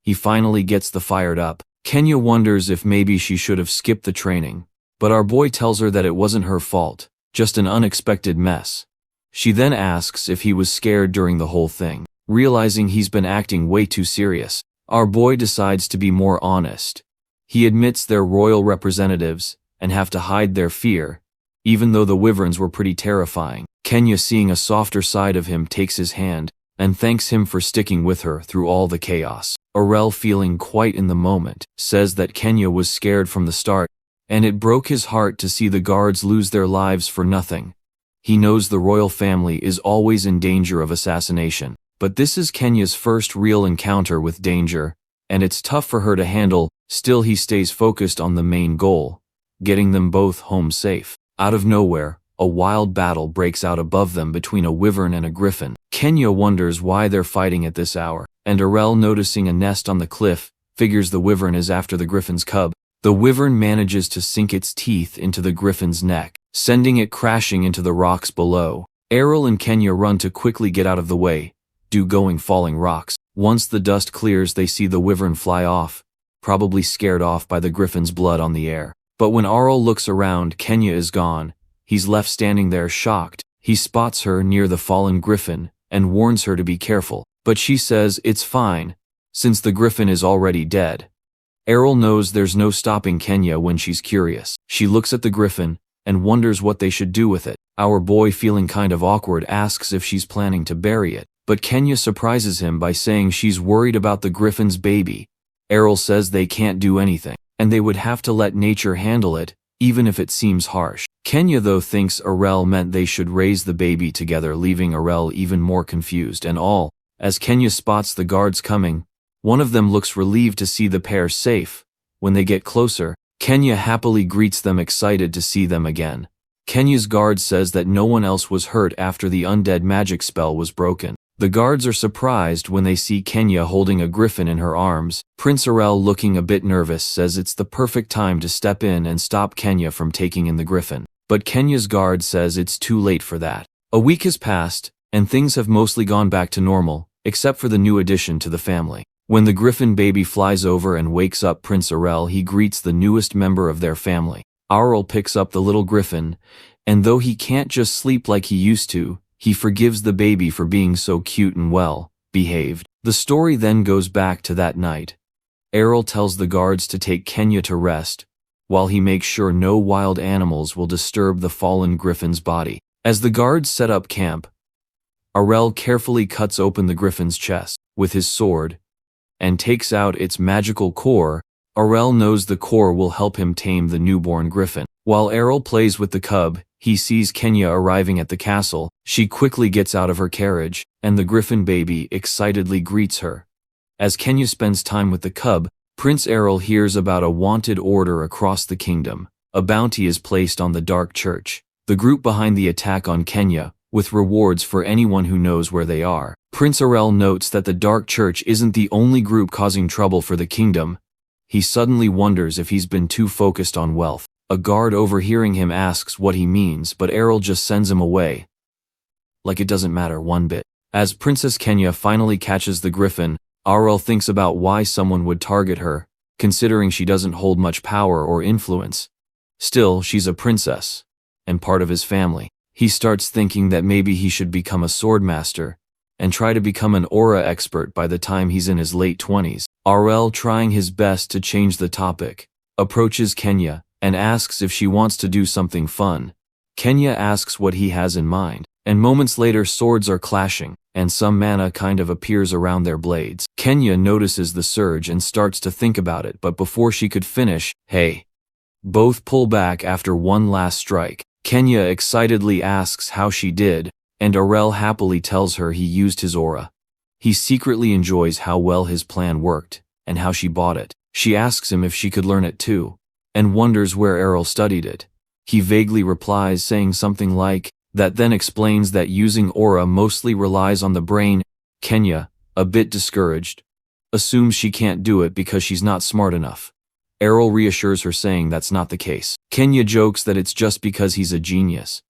he finally gets the fired up. Kenya wonders if maybe she should have skipped the training, but our boy tells her that it wasn't her fault, just an unexpected mess. She then asks if he was scared during the whole thing. Realizing he's been acting way too serious, our boy decides to be more honest. He admits they're royal representatives and have to hide their fear, even though the wyverns were pretty terrifying. Kenya, seeing a softer side of him, takes his hand and thanks him for sticking with her through all the chaos. Arel, feeling quite in the moment, says that Kenya was scared from the start, and it broke his heart to see the guards lose their lives for nothing. He knows the royal family is always in danger of assassination, but this is Kenya's first real encounter with danger, and it's tough for her to handle. Still, he stays focused on the main goal, getting them both home safe. Out of nowhere, a wild battle breaks out above them between a wyvern and a griffin. Kenya wonders why they're fighting at this hour, and Arel, noticing a nest on the cliff, figures the wyvern is after the griffin's cub. The wyvern manages to sink its teeth into the griffin's neck, sending it crashing into the rocks below. Arel and Kenya run to quickly get out of the way, going falling rocks. Once the dust clears, they see the wyvern fly off, probably scared off by the griffin's blood on the air. But when Arel looks around, Kenya is gone. He's left standing there, shocked. He spots her near the fallen griffin and warns her to be careful, but she says it's fine, since the griffin is already dead. Arel knows there's no stopping Kenya when she's curious. She looks at the griffin and wonders what they should do with it. Our boy, feeling kind of awkward, asks if she's planning to bury it, but Kenya surprises him by saying she's worried about the griffin's baby Errol says they can't do anything, and they would have to let nature handle it, even if it seems harsh. Kenya though thinks Errol meant they should raise the baby together, leaving Errol even more confused and all. As Kenya spots the guards coming, one of them looks relieved to see the pair safe. When they get closer, Kenya happily greets them, excited to see them again. Kenya's guard says that no one else was hurt after the undead magic spell was broken. The guards are surprised when they see Kenya holding a griffin in her arms. Prince Errol, looking a bit nervous, says it's the perfect time to step in and stop Kenya from taking in the griffin. But Kenya's guard says it's too late for that. A week has passed, and things have mostly gone back to normal, except for the new addition to the family. When the griffin baby flies over and wakes up Prince Errol, he greets the newest member of their family. Errol picks up the little griffin, and though he can't just sleep like he used to, he forgives the baby for being so cute and well behaved. The story then goes back to that night. Errol tells the guards to take Kenya to rest, while he makes sure no wild animals will disturb the fallen griffin's body. As the guards set up camp, Errol carefully cuts open the griffin's chest with his sword and takes out its magical core. Errol knows the core will help him tame the newborn griffin. While Errol plays with the cub, he sees Kenya arriving at the castle. She quickly gets out of her carriage, and the griffin baby excitedly greets her. As Kenya spends time with the cub, Prince Errol hears about a wanted order across the kingdom. A bounty is placed on the Dark Church, the group behind the attack on Kenya, with rewards for anyone who knows where they are. Prince Errol notes that the Dark Church isn't the only group causing trouble for the kingdom. He suddenly wonders if he's been too focused on wealth. A guard overhearing him asks what he means, but Errol just sends him away, like it doesn't matter one bit. As Princess Kenya finally catches the griffin, Errol thinks about why someone would target her, considering she doesn't hold much power or influence. Still, she's a princess, and part of his family. He starts thinking that maybe he should become a swordmaster, and try to become an aura expert by the time he's in his late 20s. Errol, trying his best to change the topic, approaches Kenya and asks if she wants to do something fun. Kenya asks what he has in mind, and moments later swords are clashing, and some mana kind of appears around their blades. Kenya notices the surge and starts to think about it, but before she could finish, hey! Both pull back after one last strike. Kenya excitedly asks how she did, and Errol happily tells her he used his aura. He secretly enjoys how well his plan worked, and how she bought it. She asks him if she could learn it too, and wonders where Errol studied it. He vaguely replies, saying something like that, then explains that using aura mostly relies on the brain. Kenya, a bit discouraged, assumes she can't do it because she's not smart enough. Errol reassures her, saying that's not the case. Kenya jokes that it's just because he's a genius,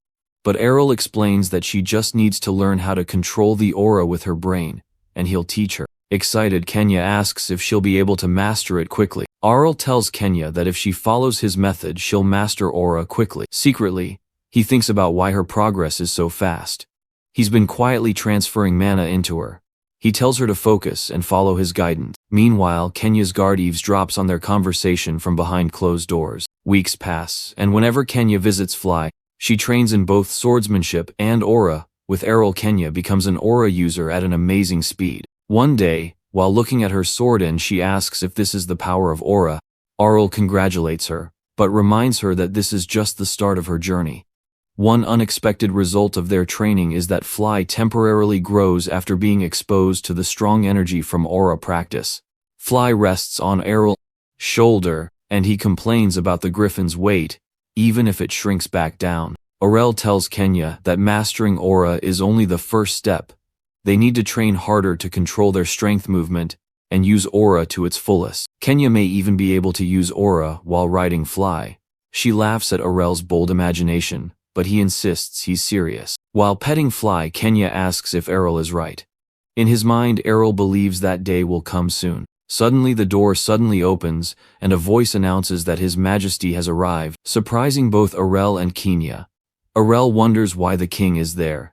but Errol explains that she just needs to learn how to control the aura with her brain, and he'll teach her. Excited, Kenya asks if she'll be able to master it quickly. Errol tells Kenya that if she follows his method, she'll master aura quickly. Secretly, he thinks about why her progress is so fast. He's been quietly transferring mana into her. He tells her to focus and follow his guidance. Meanwhile, Kenya's guard eavesdrops on their conversation from behind closed doors. Weeks pass, and whenever Kenya visits Fly, she trains in both swordsmanship and aura. With Errol, Kenya becomes an aura user at an amazing speed. One day, while looking at her sword end, she asks if this is the power of aura. Errol congratulates her, but reminds her that this is just the start of her journey. One unexpected result of their training is that Fly temporarily grows after being exposed to the strong energy from aura practice. Fly rests on Errol's shoulder, and he complains about the griffin's weight, even if it shrinks back down. Errol tells Kenya that mastering aura is only the first step. They need to train harder to control their strength movement and use aura to its fullest. Kenya may even be able to use aura while riding Fly. She laughs at Errol's bold imagination, but he insists he's serious. While petting Fly, Kenya asks if Errol is right. In his mind, Errol believes that day will come soon. Suddenly the door opens, and a voice announces that His Majesty has arrived, surprising both Errol and Kenya. Errol wonders why the king is there,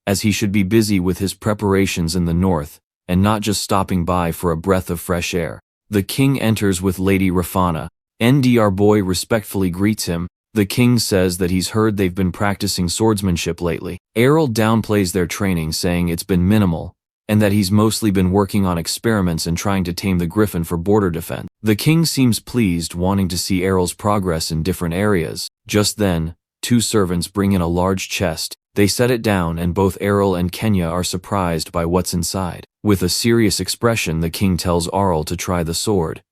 as he should be busy with his preparations in the north, and not just stopping by for a breath of fresh air. The king enters with Lady Rafana. Ndr boy respectfully greets him. The king says that he's heard they've been practicing swordsmanship lately. Errol downplays their training, saying it's been minimal, and that he's mostly been working on experiments and trying to tame the griffin for border defense. The king seems pleased, wanting to see Errol's progress in different areas. Just then, two servants bring in a large chest. They set it down and both Errol and Kenya are surprised by what's inside. With a serious expression, the king tells Errol to try the sword.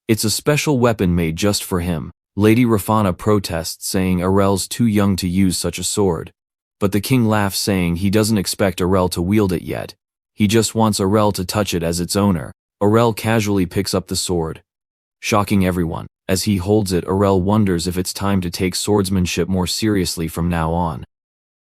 It's a special weapon made just for him. Lady Rafana protests, saying Errol's too young to use such a sword. But the king laughs, saying he doesn't expect Errol to wield it yet. He just wants Errol to touch it as its owner. Errol casually picks up the sword, shocking everyone. As he holds it, Errol wonders if it's time to take swordsmanship more seriously from now on.